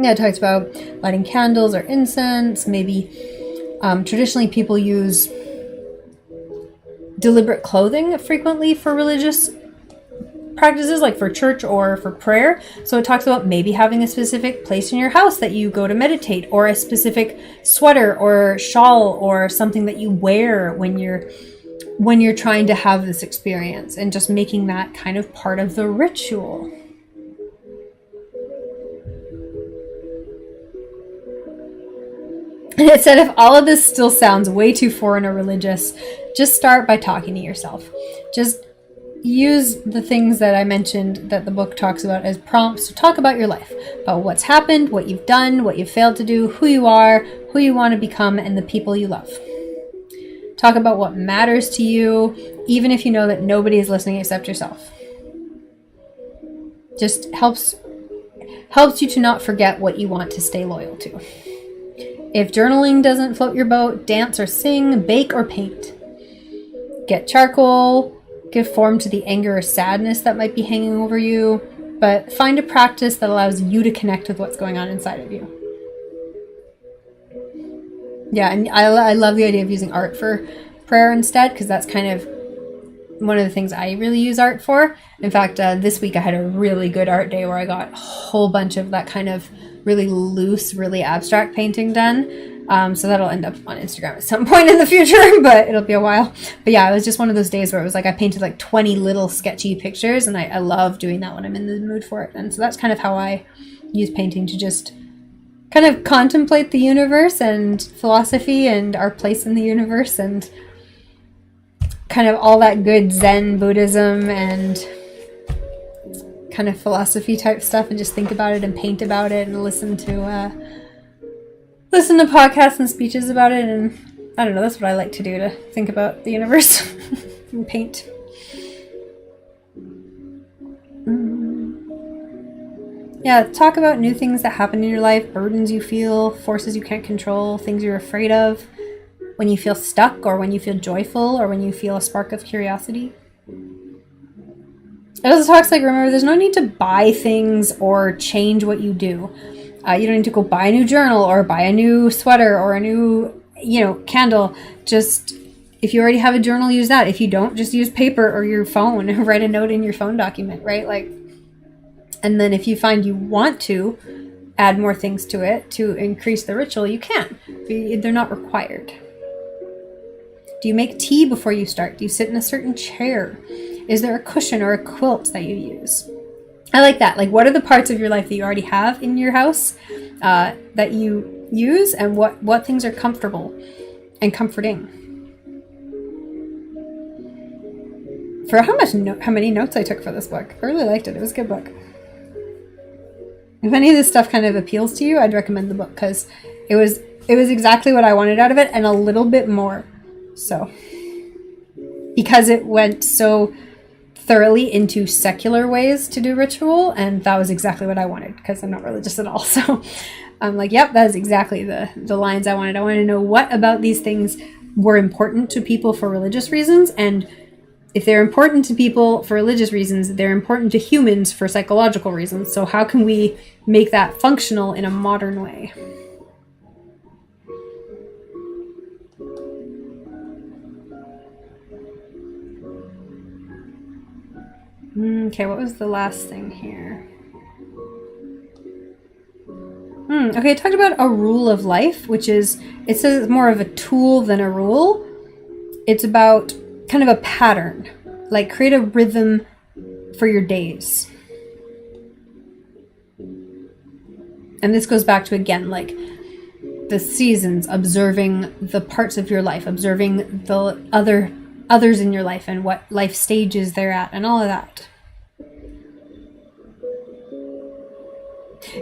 Yeah, it talks about lighting candles or incense. Maybe traditionally people use deliberate clothing frequently for religious practices, like for church or for prayer. So it talks about maybe having a specific place in your house that you go to meditate, or a specific sweater or shawl or something that you wear when you're trying to have this experience, and just making that kind of part of the ritual. And it said, if all of this still sounds way too foreign or religious, just start by talking to yourself. Just use the things that I mentioned that the book talks about as prompts to talk about your life, about what's happened, what you've done, what you've failed to do, who you are, who you want to become, and the people you love. Talk about what matters to you, even if you know that nobody is listening except yourself. Just helps you to not forget what you want to stay loyal to. If journaling doesn't float your boat, dance or sing, bake or paint. Get charcoal. Give form to the anger or sadness that might be hanging over you, but find a practice that allows you to connect with what's going on inside of you. Yeah, and I love the idea of using art for prayer instead, because that's kind of one of the things I really use art for. In fact, this week I had a really good art day where I got a whole bunch of that kind of really loose, really abstract painting done. So that'll end up on Instagram at some point in the future, but it'll be a while. But yeah, it was just one of those days where it was like I painted like 20 little sketchy pictures, and I love doing that when I'm in the mood for it. And so that's kind of how I use painting, to just kind of contemplate the universe and philosophy and our place in the universe, and kind of all that good Zen Buddhism and kind of philosophy type stuff, and just think about it and paint about it and listen to podcasts and speeches about it. And I don't know, that's what I like to do, to think about the universe and paint. Yeah, talk about new things that happen in your life, burdens you feel, forces you can't control, things you're afraid of, when you feel stuck, or when you feel joyful, or when you feel a spark of curiosity. It also talks like, remember, there's no need to buy things or change what you do. You don't need to go buy a new journal or buy a new sweater or a new, candle. Just, if you already have a journal, use that. If you don't, just use paper or your phone. Write a note in your phone document, right? And then if you find you want to add more things to it to increase the ritual, you can. They're not required. Do you make tea before you start? Do you sit in a certain chair? Is there a cushion or a quilt that you use? I like that. Like, what are the parts of your life that you already have in your house that you use, and what things are comfortable and comforting? For how many notes I took for this book. I really liked it. It was a good book. If any of this stuff kind of appeals to you, I'd recommend the book, because it was exactly what I wanted out of it, and a little bit more. So, because it went so thoroughly into secular ways to do ritual, and that was exactly what I wanted, because I'm not religious at all. So I'm like, yep, that is exactly the lines I wanted. I wanted to know what about these things were important to people for religious reasons, and if they're important to people for religious reasons, they're important to humans for psychological reasons. So how can we make that functional in a modern way? Okay, what was the last thing here? Okay, it talked about a rule of life, which is, it says it's more of a tool than a rule. It's about kind of a pattern, like create a rhythm for your days. And this goes back to, again, like the seasons, observing the parts of your life, observing the other others in your life and what life stages they're at and all of that.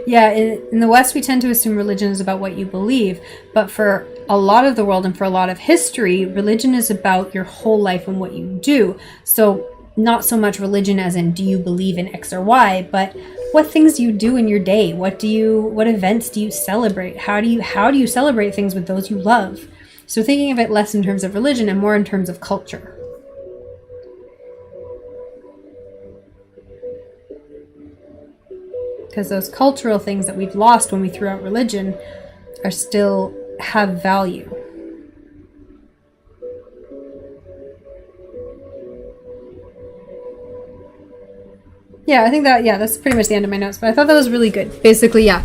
Yeah, in the West, we tend to assume religion is about what you believe. But for a lot of the world and for a lot of history, religion is about your whole life and what you do. So not so much religion as in do you believe in X or Y, but what things do you do in your day? What events do you celebrate? How do you celebrate things with those you love? So thinking of it less in terms of religion and more in terms of culture. Because those cultural things that we've lost when we threw out religion are still have value. Yeah, I think that's pretty much the end of my notes, but I thought that was really good. Basically, yeah.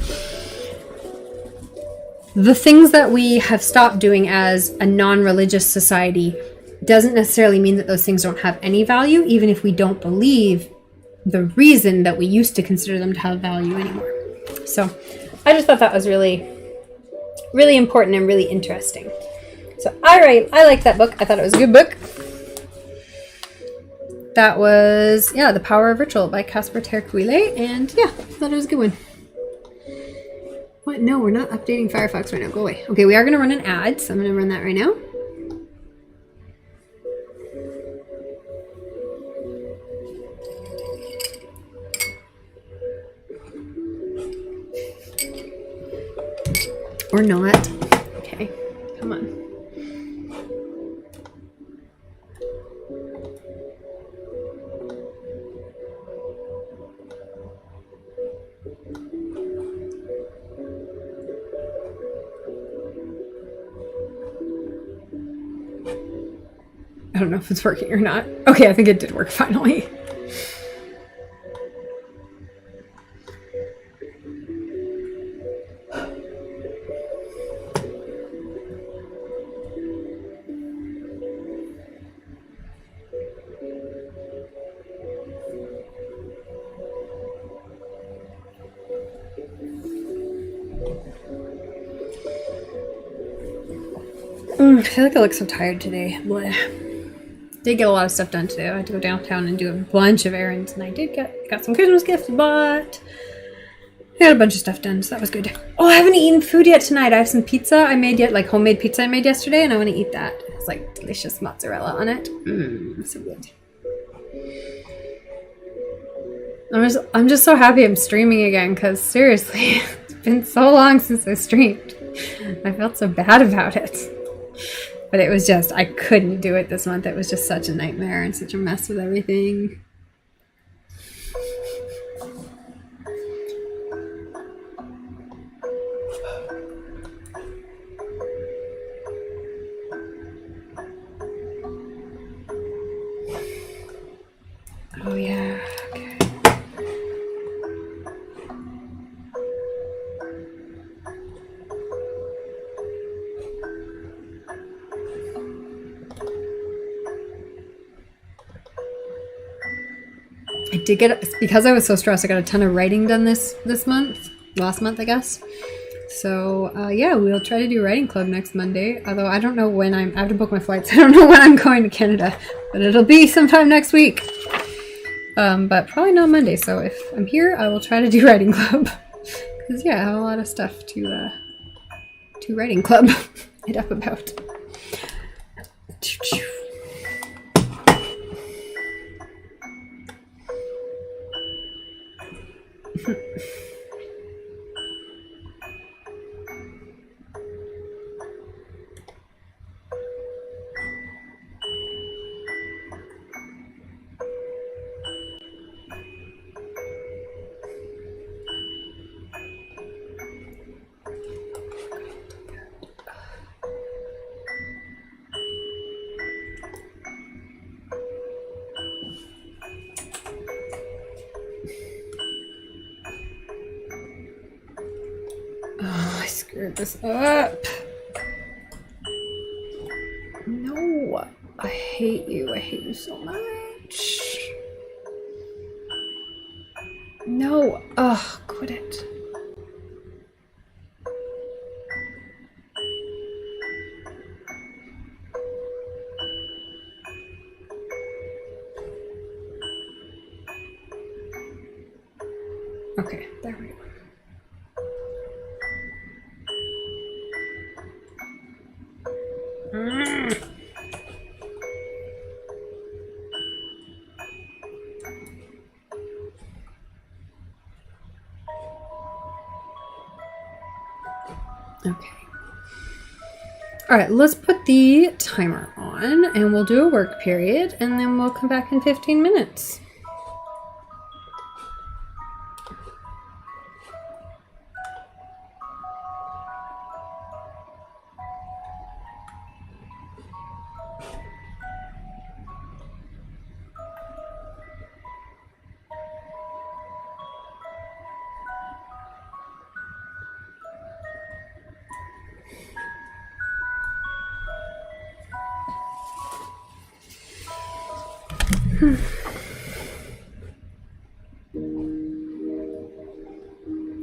The things that we have stopped doing as a non-religious society doesn't necessarily mean that those things don't have any value, even if we don't believe the reason that we used to consider them to have value anymore. So I just thought that was really, really important and really interesting. So I liked that book. I thought it was a good book. That was, The Power of Ritual by Casper ter Kuile. And I thought it was a good one. What? No, we're not updating Firefox right now. Go away. Okay, we are going to run an ad, so I'm going to run that right now. Or not. Okay, come on. I don't know if it's working or not. Okay, I think it did work finally. I feel like I look so tired today. Blech. Did get a lot of stuff done today. I had to go downtown and do a bunch of errands, and I did got some Christmas gifts bought. I got a bunch of stuff done, so that was good. Oh, I haven't eaten food yet tonight. I have some pizza I made homemade pizza I made yesterday, and I want to eat that. It's like delicious mozzarella on it. So good. I'm just so happy I'm streaming again, because seriously, it's been so long since I streamed. I felt so bad about it. But it was just, I couldn't do it this month. It was just such a nightmare and such a mess with everything. Oh yeah, okay. I did get, because I was so stressed, I got a ton of writing done last month, I guess. So, we'll try to do writing club next Monday, although I don't know when I have to book my flights. I don't know when I'm going to Canada, but it'll be sometime next week. But probably not Monday, so if I'm here, I will try to do writing club. Because, I have a lot of stuff to writing club it up about. I screwed this up. No, I hate you. I hate you so much. No, quit it. Okay, there we go. Okay. All right, let's put the timer on and we'll do a work period and then we'll come back in 15 minutes.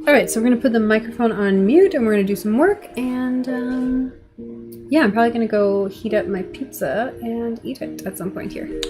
All right, so we're gonna put the microphone on mute and we're gonna do some work and yeah, I'm probably gonna go heat up my pizza and eat it at some point here.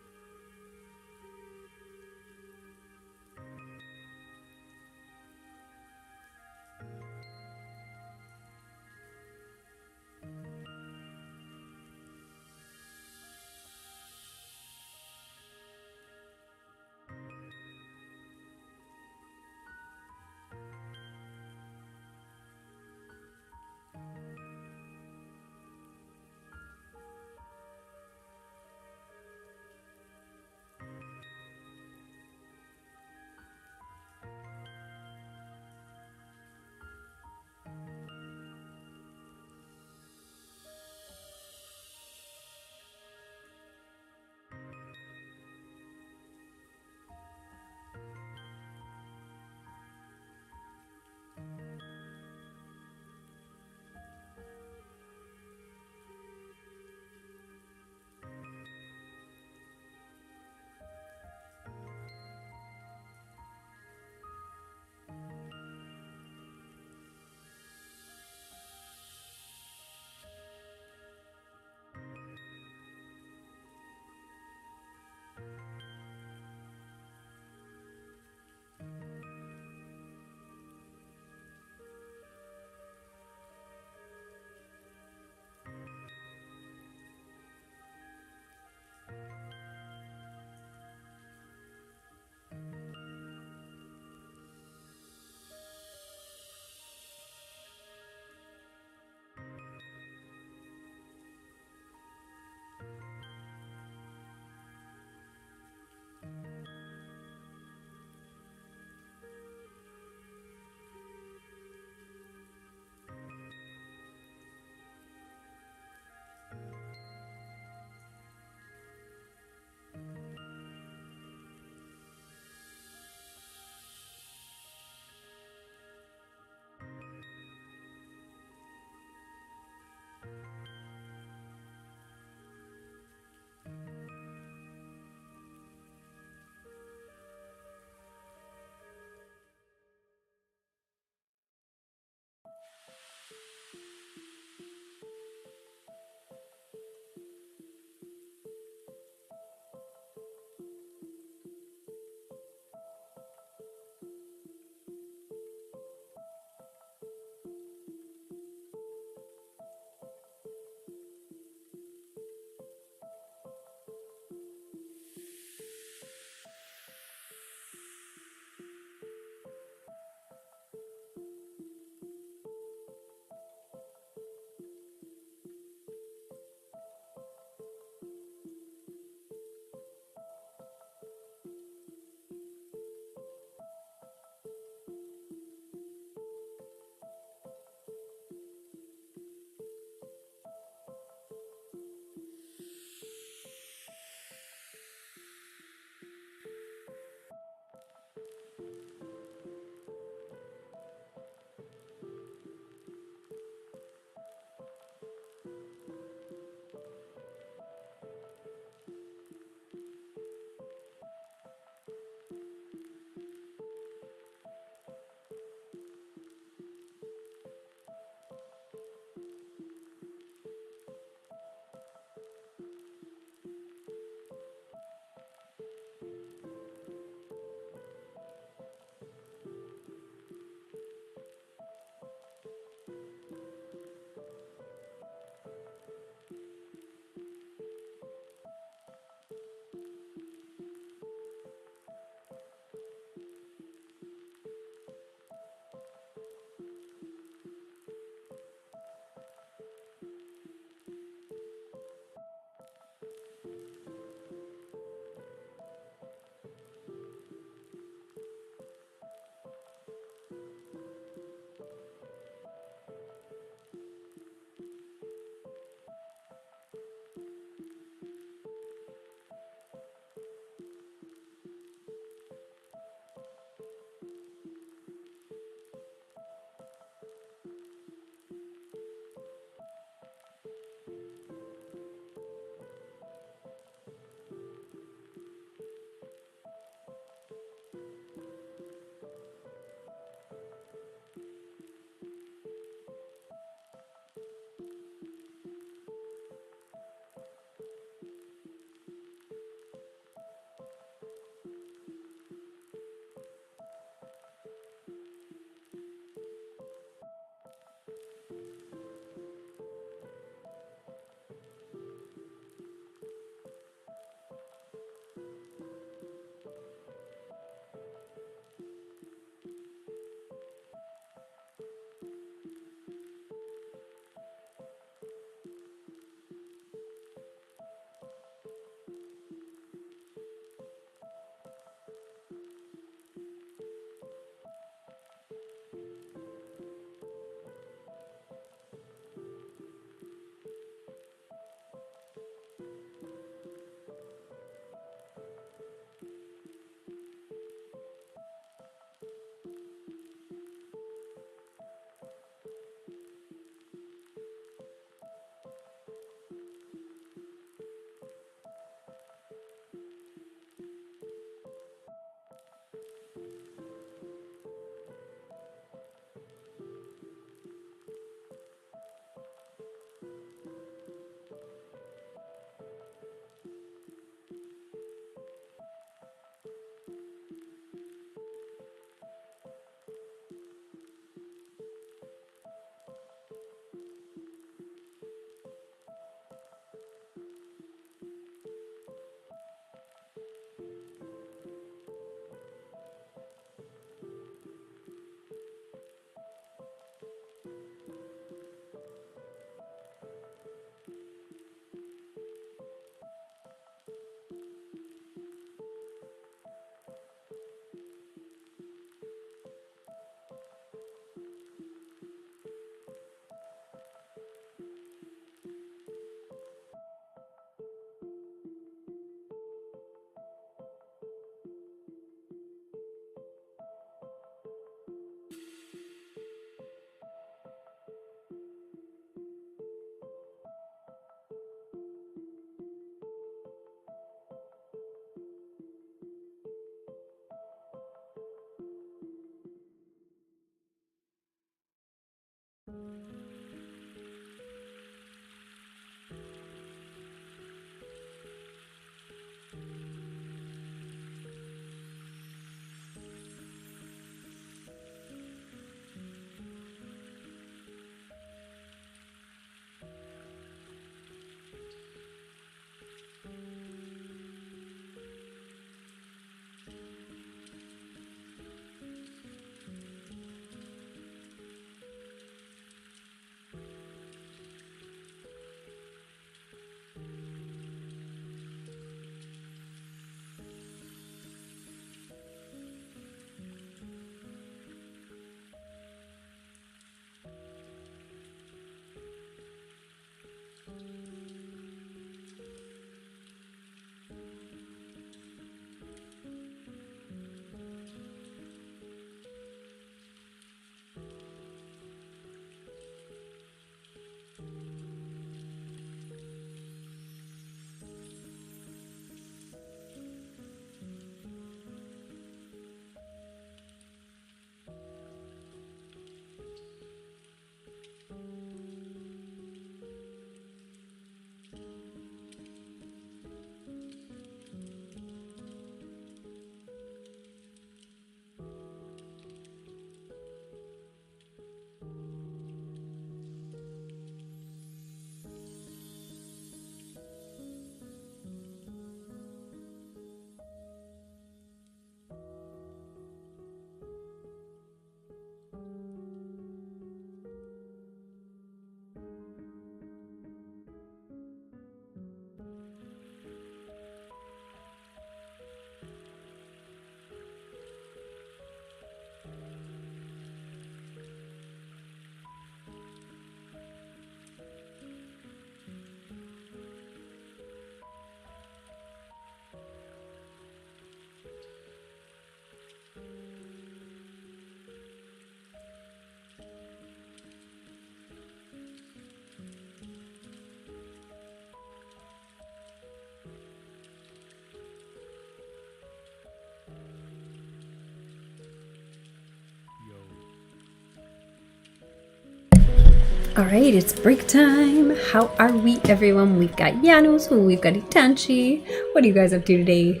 Alright, it's break time. How are we, everyone? We've got Janus, we've got Itanchi. What are you guys up to today?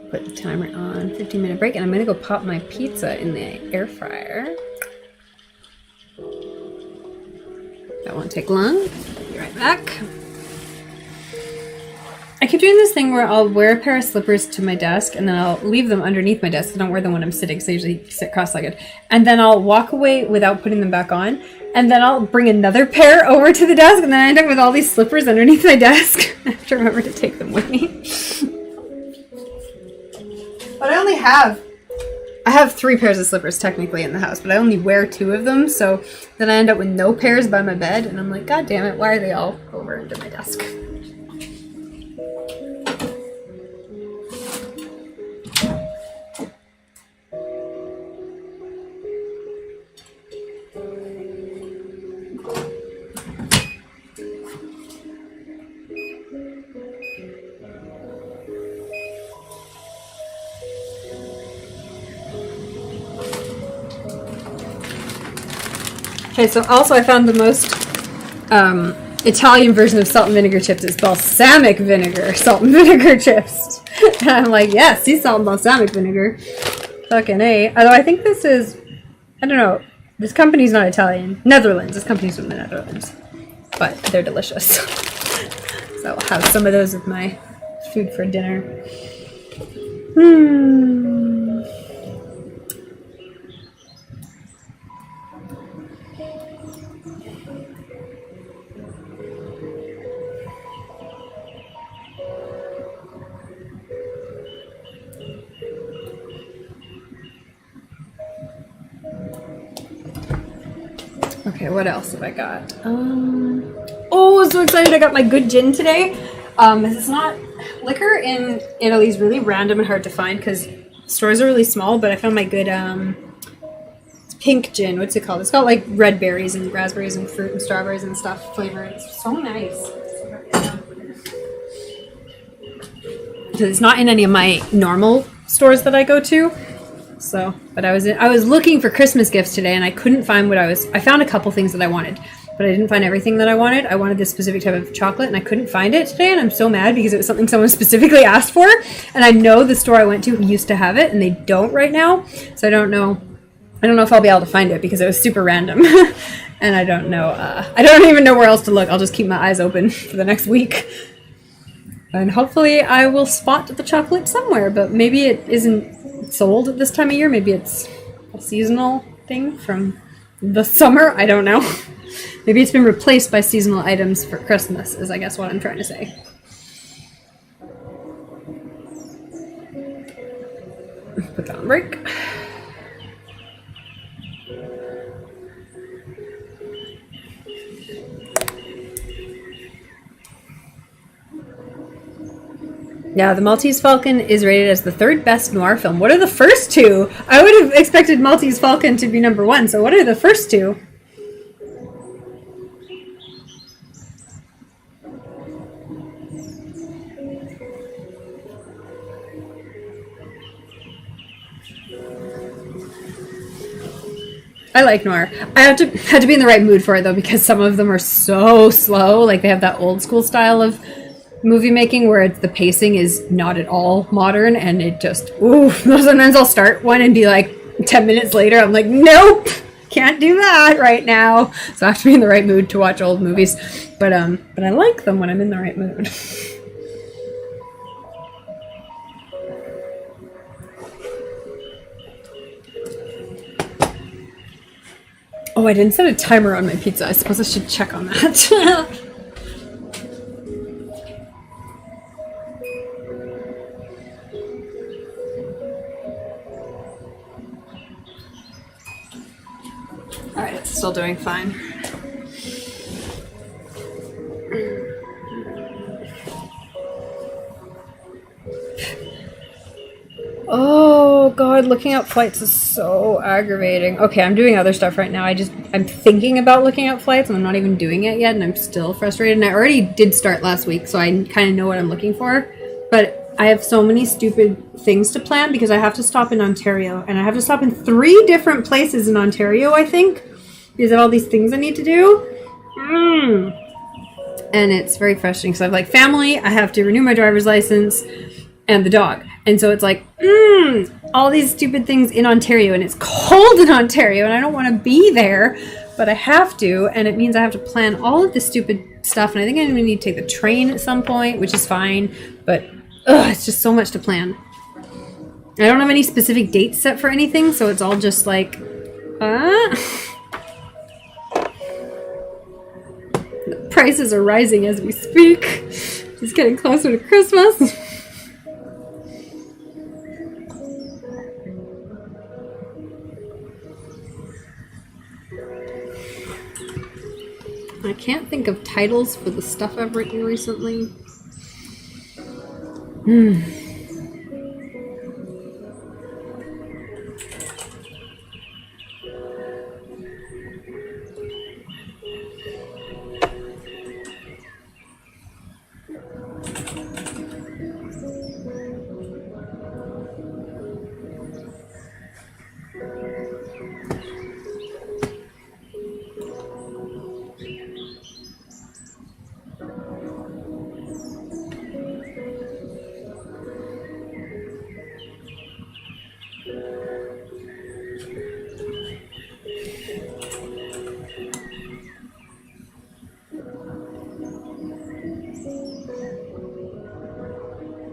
Put the timer on, 15-minute break, and I'm gonna go pop my pizza in the air fryer. That won't take long. Be right back. I keep doing this thing where I'll wear a pair of slippers to my desk and then I'll leave them underneath my desk. I don't wear them when I'm sitting, so I usually sit cross-legged. And then I'll walk away without putting them back on. And then I'll bring another pair over to the desk and then I end up with all these slippers underneath my desk. I have to remember to take them with me. But I have 3 pairs of slippers technically in the house, but I only wear 2 of them. So then I end up with no pairs by my bed. And I'm like, God damn it, why are they all over under my desk? Okay, so also I found the most Italian version of salt and vinegar chips. It's balsamic vinegar salt and vinegar chips. And I'm like, yeah, sea salt and balsamic vinegar. Fucking A. Although I think this is, I don't know, this company's not Italian. Netherlands. This company's from the Netherlands. But they're delicious. So I'll have some of those with my food for dinner. Okay, what else have I got? Oh, I'm so excited! I got my good gin today. It's not liquor in Italy is really random and hard to find because stores are really small. But I found my good it's pink gin. What's it called? It's got like red berries and raspberries and fruit and strawberries and stuff flavor. It's so nice. It's not in any of my normal stores that I go to. So, but I was looking for Christmas gifts today and I couldn't find I found a couple things that I wanted, but I didn't find everything that I wanted. I wanted this specific type of chocolate and I couldn't find it today and I'm so mad because it was something someone specifically asked for and I know the store I went to used to have it and they don't right now. So I don't know if I'll be able to find it because it was super random and I don't know, I don't even know where else to look. I'll just keep my eyes open for the next week. And hopefully I will spot the chocolate somewhere, but maybe it isn't sold at this time of year. Maybe it's a seasonal thing from the summer. I don't know. Maybe it's been replaced by seasonal items for Christmas is I guess what I'm trying to say. Put that on break. Yeah, The Maltese Falcon is rated as the 3rd best noir film. What are the first 2? I would have expected Maltese Falcon to be number 1, so what are the first 2? I like noir. I had to be in the right mood for it, though, because some of them are so slow. Like, they have that old school style of movie making where the pacing is not at all modern and it just sometimes I'll start one and be like 10 minutes later I'm like nope, can't do that right now. So I have to be in the right mood to watch old movies, but I like them when I'm in the right mood. Oh, I didn't set a timer on my pizza. I suppose I should check on that. Alright, it's still doing fine. Oh god, looking up flights is so aggravating. Okay, I'm doing other stuff right now. I'm thinking about looking up flights and I'm not even doing it yet and I'm still frustrated. And I already did start last week, so I kind of know what I'm looking for. But I have so many stupid things to plan because I have to stop in Ontario, and I have to stop in 3 different places in Ontario, I think, because of all these things I need to do. And it's very frustrating because I have like family, I have to renew my driver's license, and the dog. And so it's like, all these stupid things in Ontario, and it's cold in Ontario, and I don't want to be there, but I have to, and it means I have to plan all of this stupid stuff, and I think I'm going to need to take the train at some point, which is fine, but it's just so much to plan. I don't have any specific dates set for anything, so it's all just like, The prices are rising as we speak. It's getting closer to Christmas. I can't think of titles for the stuff I've written recently.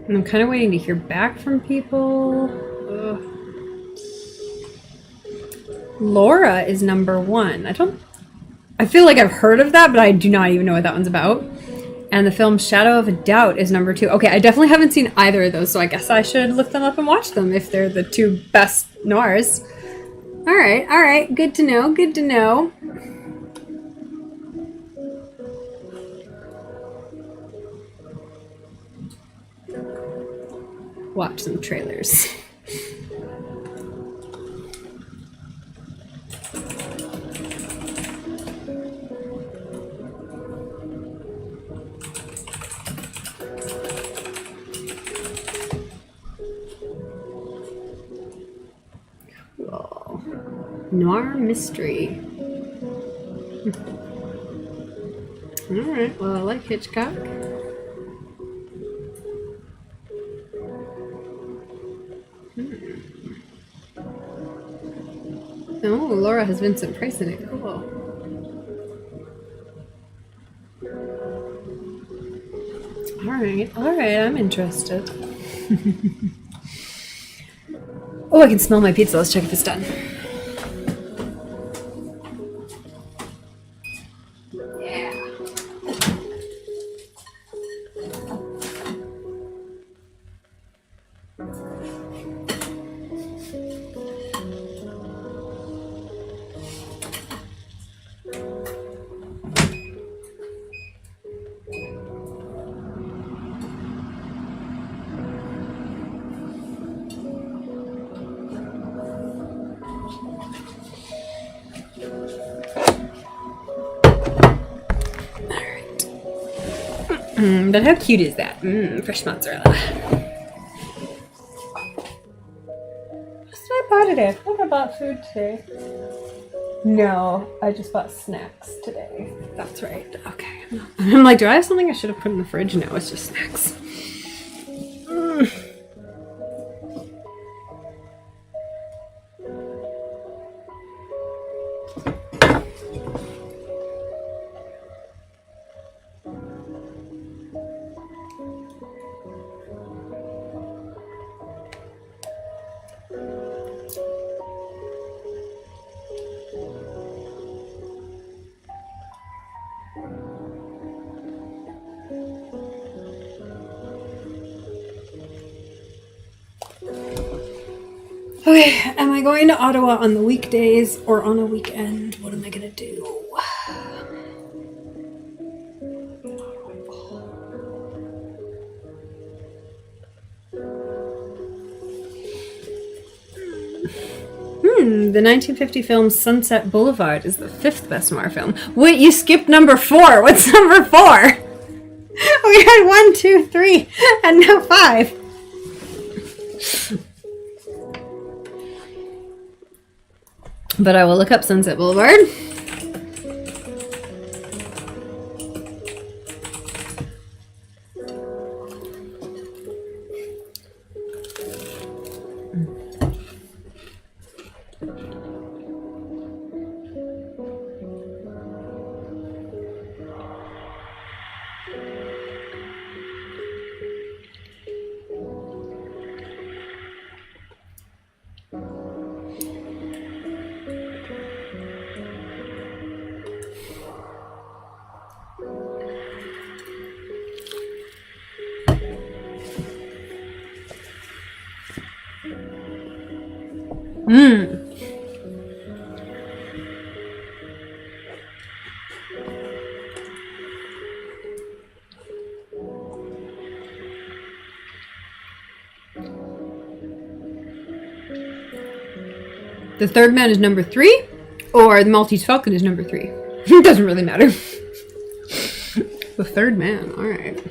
I'm kind of waiting to hear back from people. Laura is number 1. I feel like I've heard of that, but I do not even know what that one's about. And the film Shadow of a Doubt is number 2. Okay, I definitely haven't seen either of those, so I guess I should look them up and watch them if they're the 2 best noirs. All right. Good to know. Watch some trailers. Cool. Noir mystery. All right. Well, I like Hitchcock. Oh, Laura has Vincent Price in it. Cool. All right, I'm interested. Oh, I can smell my pizza. Let's check if it's done. But how cute is that? Fresh mozzarella. What did I buy today? I think I bought food today. No, I just bought snacks today. That's right. Okay. I'm like, do I have something I should have put in the fridge? No, it's just snacks. Okay, am I going to Ottawa on the weekdays or on a weekend? What am I gonna do? The 1950 film Sunset Boulevard is the 5th best noir film. Wait, you skipped number 4. What's number 4? We had 1, 2, 3, and now 5. But I will look up Sunset Boulevard. The Third Man is number 3, or the Maltese Falcon is number 3. It doesn't really matter. The Third Man, alright.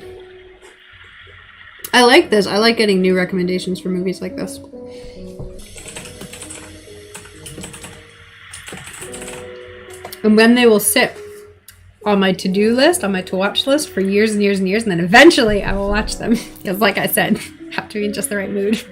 I like this. I like getting new recommendations for movies like this. And when they will sit on my to-do list, on my to-watch list for years and years and years, and then eventually I will watch them. Because like I said, have to be in just the right mood.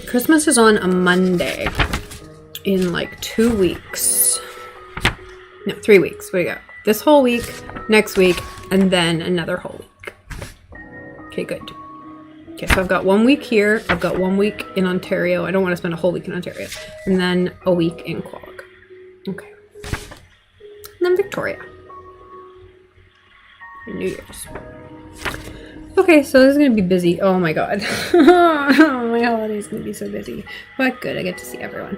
Christmas is on a Monday in like 2 weeks. No, 3 weeks. What do you got? This whole week, next week, and then another whole week. Okay, good. Okay, so I've got 1 week here. I've got 1 week in Ontario. I don't want to spend a whole week in Ontario. And then a week in Quag. Okay. And then Victoria. And New Year's. Okay, so this is going to be busy. Oh my god. My holiday's going to be so busy. But good, I get to see everyone.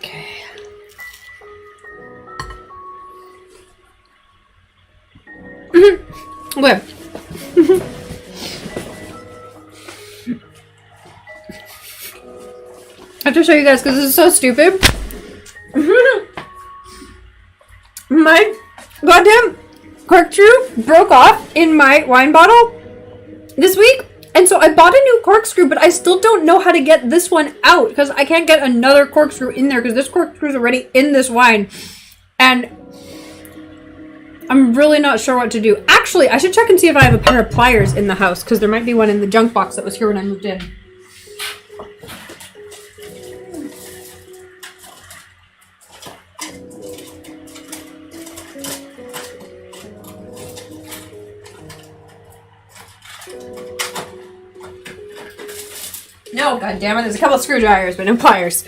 Okay. I have to show you guys because this is so stupid. My goddamn corkscrew broke off in my wine bottle this week, And so I bought a new corkscrew, but I still don't know how to get this one out because I can't get another corkscrew in there because this corkscrew is already in this wine. And I'm really not sure what to do. Actually, I should check and see if I have a pair of pliers in the house because there might be one in the junk box that was here when I moved in. No, god damn it, there's a couple of screwdrivers, but no pliers.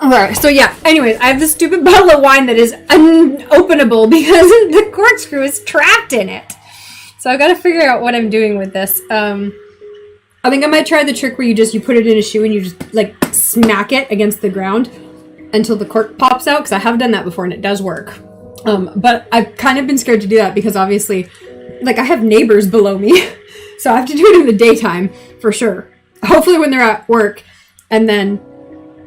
Alright, so yeah, anyways, I have this stupid bottle of wine that is unopenable because the corkscrew is trapped in it. So I've got to figure out what I'm doing with this. I think I might try the trick where you put it in a shoe and you just, like, smack it against the ground until the cork pops out, because I have done that before and it does work. But I've kind of been scared to do that because obviously, like, I have neighbors below me, so I have to do it in the daytime, for sure. Hopefully when they're at work, and then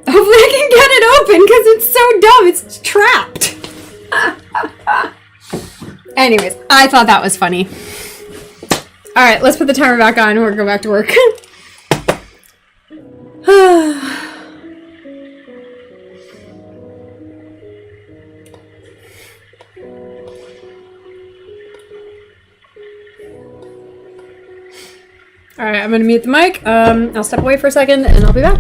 hopefully I can get it open because it's so dumb. It's trapped. Anyways, I thought that was funny. All right, let's put the timer back on and we'll go back to work. All right, I'm gonna mute the mic. I'll step away for a second and I'll be back.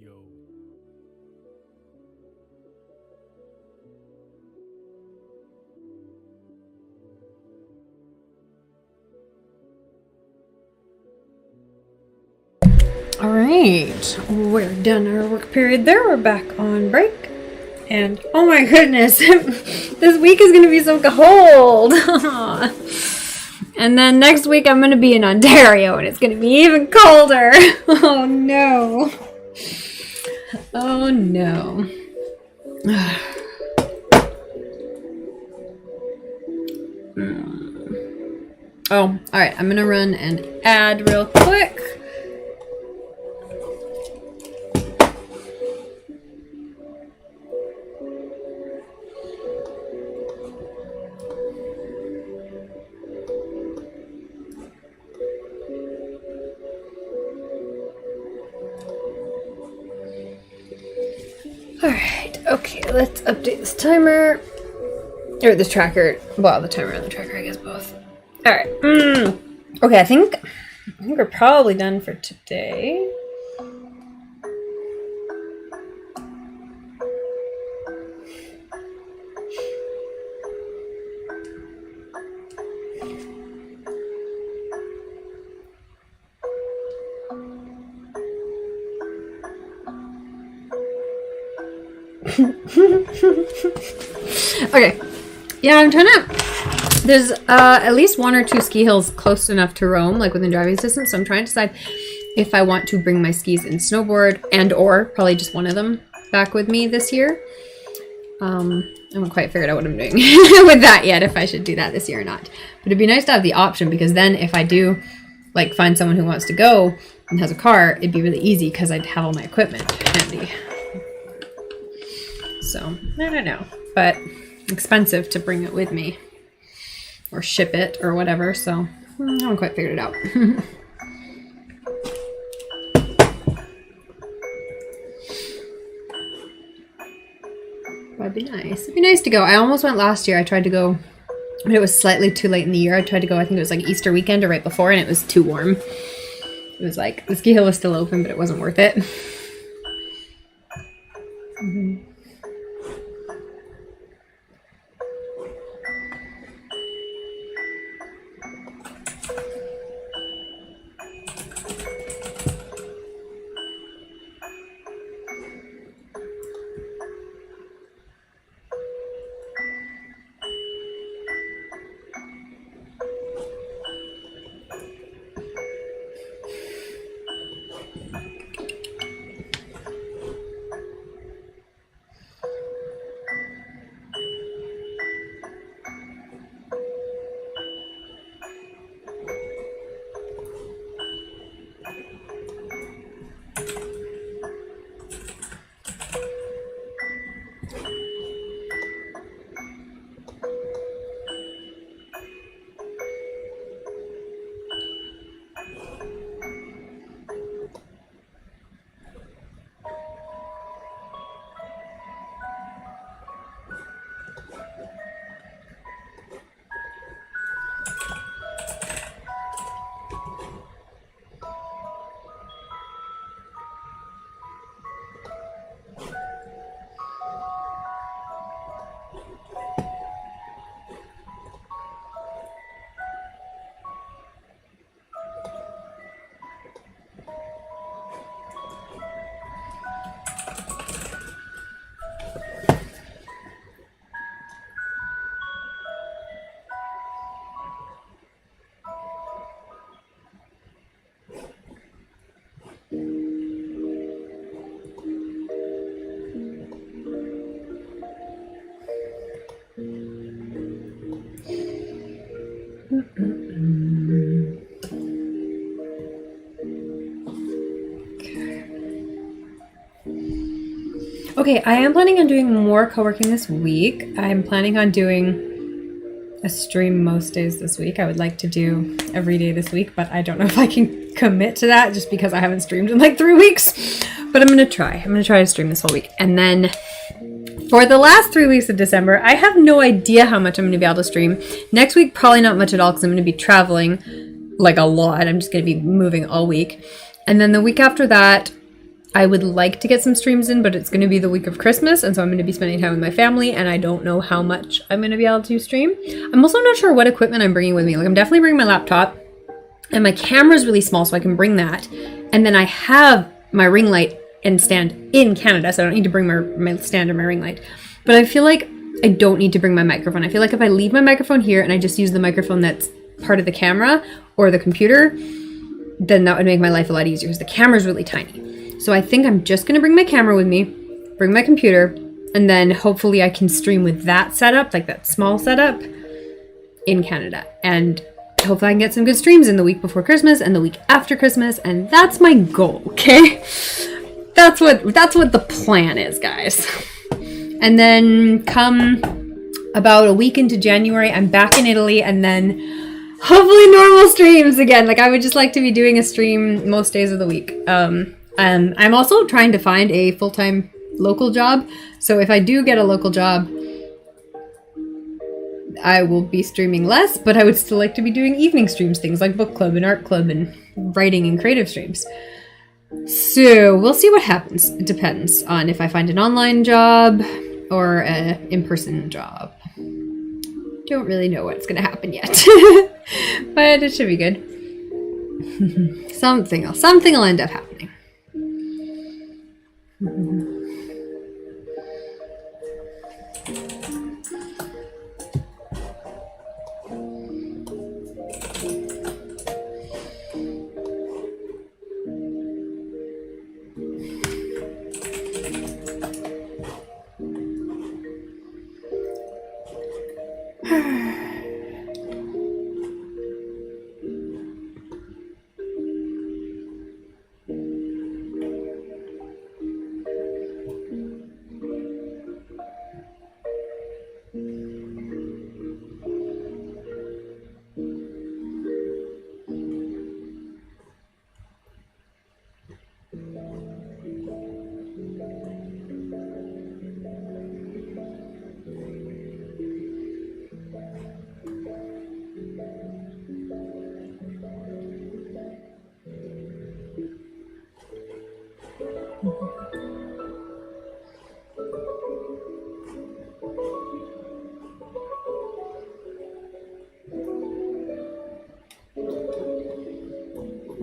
Yo. All right, we're done our work period there. We're back on break. And oh my goodness, this week is going to be so cold. And then next week I'm going to be in Ontario and it's going to be even colder. Oh no. Oh no. Oh, all right. I'm going to run an ad real quick. Alright, okay, let's update this timer. Or this tracker. Well, the timer and the tracker, I guess both. Alright. Okay, I think we're probably done for today. Okay. Yeah, I'm trying to... There's at least one or two ski hills close enough to roam, like within driving distance. So I'm trying to decide if I want to bring my skis and snowboard and or probably just one of them back with me this year. I haven't quite figured out what I'm doing with that yet, if I should do that this year or not. But it'd be nice to have the option, because then if I do like find someone who wants to go and has a car, it'd be really easy because I'd have all my equipment handy. So, I don't know. But expensive to bring it with me or ship it or whatever. So I haven't quite figured it out. That'd be nice. It'd be nice to go. I almost went last year. I tried to go, but it was slightly too late in the year. I tried to go, I think it was like Easter weekend or right before, and it was too warm. It was like, the ski hill was still open, but it wasn't worth it. Okay, I am planning on doing more co-working this week. I'm planning on doing a stream most days this week. I would like to do every day this week, but I don't know if I can commit to that just because I haven't streamed in like 3 weeks. But I'm gonna try. I'm gonna try to stream this whole week. And then for the last 3 weeks of December, I have no idea how much I'm gonna be able to stream. Next week, probably not much at all because I'm gonna be traveling like a lot. I'm just gonna be moving all week. And then the week after that, I would like to get some streams in, but it's going to be the week of Christmas, and so I'm going to be spending time with my family, and I don't know how much I'm going to be able to stream. I'm also not sure what equipment I'm bringing with me. Like, I'm definitely bringing my laptop, and my camera's really small, so I can bring that. And then I have my ring light and stand in Canada, so I don't need to bring my stand or my ring light. But I feel like I don't need to bring my microphone. I feel like if I leave my microphone here and I just use the microphone that's part of the camera or the computer, then that would make my life a lot easier because the camera's really tiny. So I think I'm just going to bring my camera with me, bring my computer, and then hopefully I can stream with that setup, like that small setup, in Canada. And hopefully I can get some good streams in the week before Christmas and the week after Christmas, and that's my goal, okay? That's what the plan is, guys. And then come about a week into January, I'm back in Italy, and then hopefully normal streams again. Like, I would just like to be doing a stream most days of the week. I'm also trying to find a full-time local job. So if I do get a local job, I will be streaming less, but I would still like to be doing evening streams, things like book club and art club and writing and creative streams. So we'll see what happens. It depends on if I find an online job or an in-person job. Don't really know what's going to happen yet, but it should be good. Something will end up happening.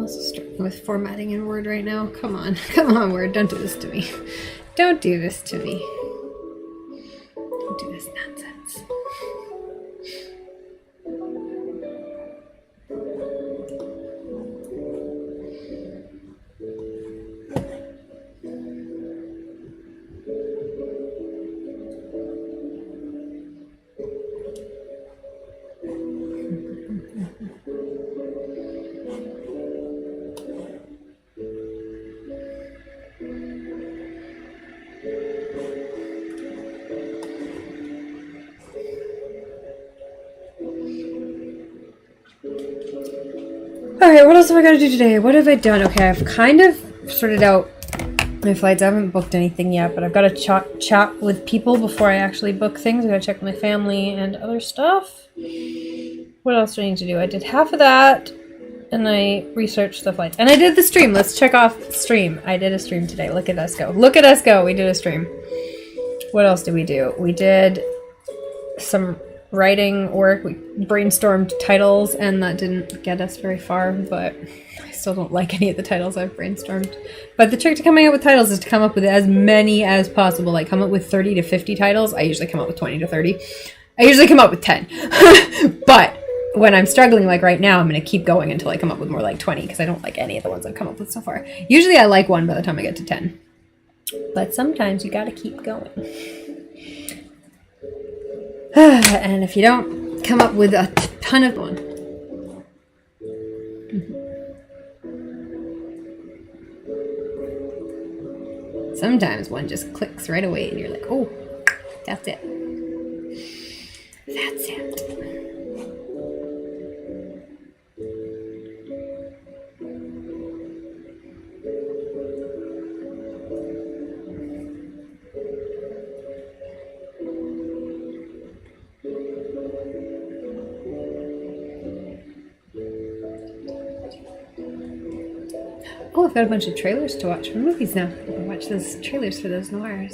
also struggling with formatting in Word right now. Come on. Come on, Word. Don't do this to me. Don't do this to me. Don't do this nonsense. Alright, what else have I got to do today? What have I done? Okay, I've kind of sorted out my flights. I haven't booked anything yet, but I've got to chat with people before I actually book things. I've got to check my family and other stuff. What else do I need to do? I did half of that, and I researched the flights. And I did the stream. Let's check off stream. I did a stream today. Look at us go. Look at us go. We did a stream. What else did we do? We did some writing work. We brainstormed titles, and that didn't get us very far, but I still don't like any of the titles I've brainstormed. But the trick to coming up with titles is to come up with as many as possible. Like, come up with 30 to 50 titles. I usually come up with 20 to 30. I usually come up with 10. But when I'm struggling like right now, I'm going to keep going until I come up with more like 20, because I don't like any of the ones I've come up with so far. Usually I like one by the time I get to 10. But sometimes you got to keep going. And if you don't come up with a ton of one. Sometimes one just clicks right away and you're like, oh, that's it. That's it. Oh, I've got a bunch of trailers to watch for movies now. I can watch those trailers for those noirs.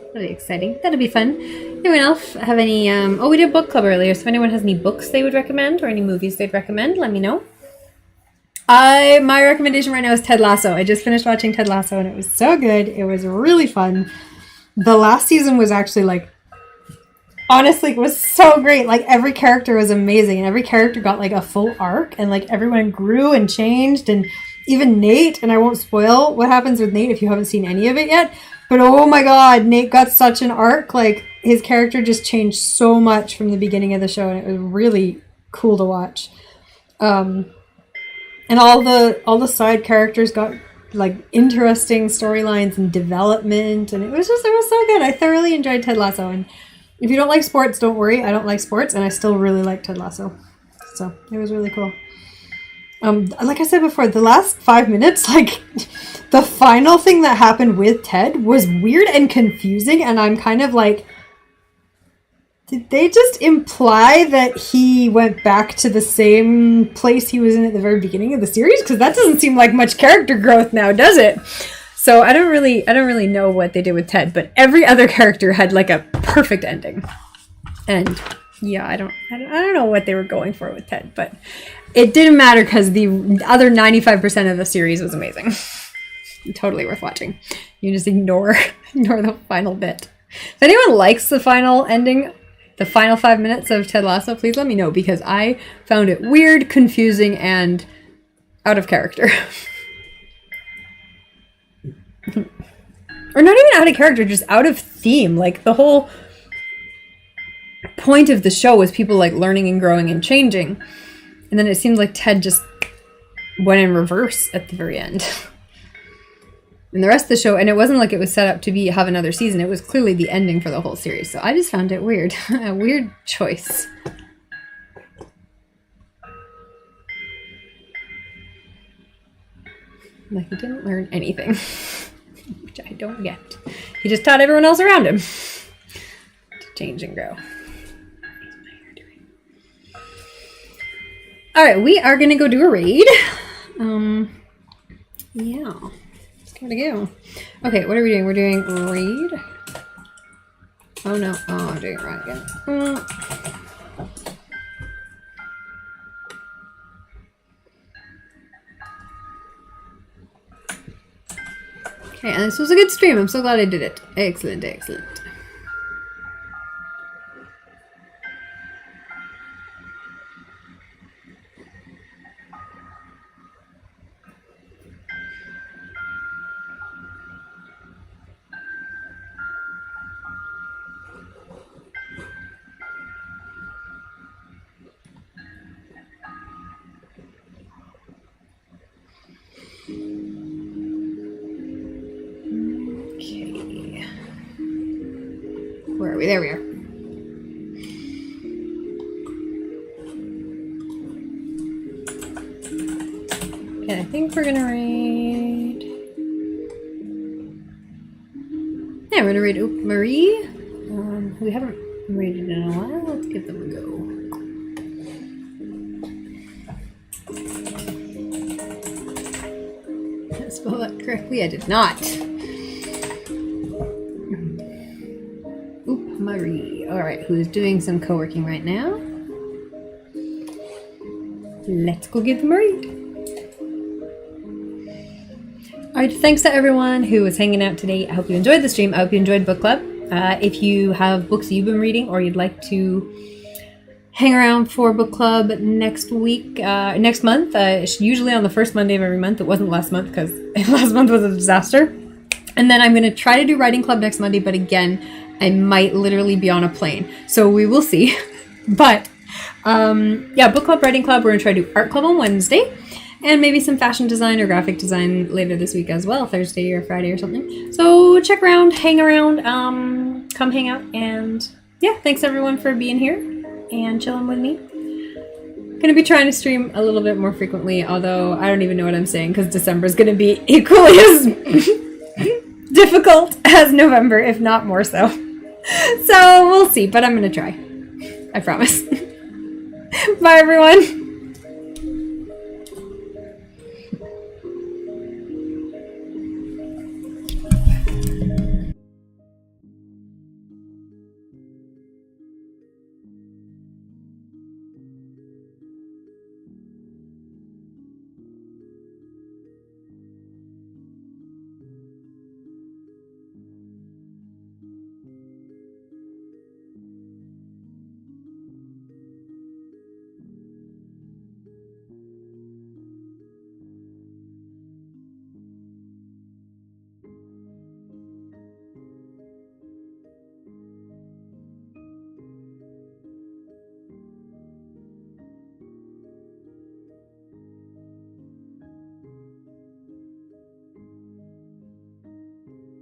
That'll be exciting. That'll be fun. Anyone else have any, oh, we did book club earlier, so if anyone has any books they would recommend or any movies they'd recommend, let me know. My recommendation right now is Ted Lasso. I just finished watching Ted Lasso and it was so good. It was really fun. The last season was actually like, honestly, it was so great. Like, every character was amazing and every character got like a full arc and like everyone grew and changed, and even Nate, and I won't spoil what happens with Nate if you haven't seen any of it yet, but oh my god, Nate got such an arc. Like, his character just changed so much from the beginning of the show, and it was really cool to watch. And all the side characters got like interesting storylines and development, and it was so good. I thoroughly enjoyed Ted Lasso, and if you don't like sports, don't worry, I don't like sports, and I still really like Ted Lasso. So it was really cool. Like I said before, the last 5 minutes, like, the final thing that happened with Ted was weird and confusing, and I'm kind of like, did they just imply that he went back to the same place he was in at the very beginning of the series? Because that doesn't seem like much character growth now, does it? So I don't really know what they did with Ted, but every other character had like a perfect ending. And yeah, I don't know what they were going for with Ted, but it didn't matter because the other 95% of the series was amazing. Totally worth watching. You just ignore the final bit. If anyone likes the final ending, the final 5 minutes of Ted Lasso, please let me know, because I found it weird, confusing, and out of character. Or not even out of character, just out of theme. Like, the whole point of the show was people like learning and growing and changing. And then it seemed like Ted just went in reverse at the very end. And the rest of the show, and it wasn't like it was set up to have another season. It was clearly the ending for the whole series. So I just found it weird. A weird choice. Like, he didn't learn anything. Which I don't get. He just taught everyone else around him to change and grow. Alright, we are going to go do a raid. Yeah. Let's gotta go. Okay, what are we doing? We're doing raid. Oh no. Oh, I'm doing it wrong again. Okay, and this was a good stream. I'm so glad I did it. Excellent, excellent. Okay. Where are we? There we are. Okay, I think we're gonna read. Yeah, we're gonna read Marie. We haven't rated in a while. Let's give them a go. Did I spell that correctly? I did not. Oop, Marie. Alright, who's doing some co-working right now? Let's go give them a read. Alright, thanks to everyone who was hanging out today. I hope you enjoyed the stream. I hope you enjoyed book club. If you have books you've been reading or you'd like to hang around for book club next month, it's usually on the first Monday of every month. It wasn't last month because last month was a disaster. And then I'm going to try to do writing club next Monday, but again, I might literally be on a plane. So we will see. But yeah, book club, writing club, we're going to try to do art club on Wednesday. And maybe some fashion design or graphic design later this week as well, Thursday or Friday or something. So check around, hang around, come hang out. And yeah, thanks everyone for being here and chilling with me. Gonna be trying to stream a little bit more frequently, although I don't even know what I'm saying because December is gonna be equally as difficult as November, if not more so. So we'll see, but I'm gonna try. I promise. Bye everyone.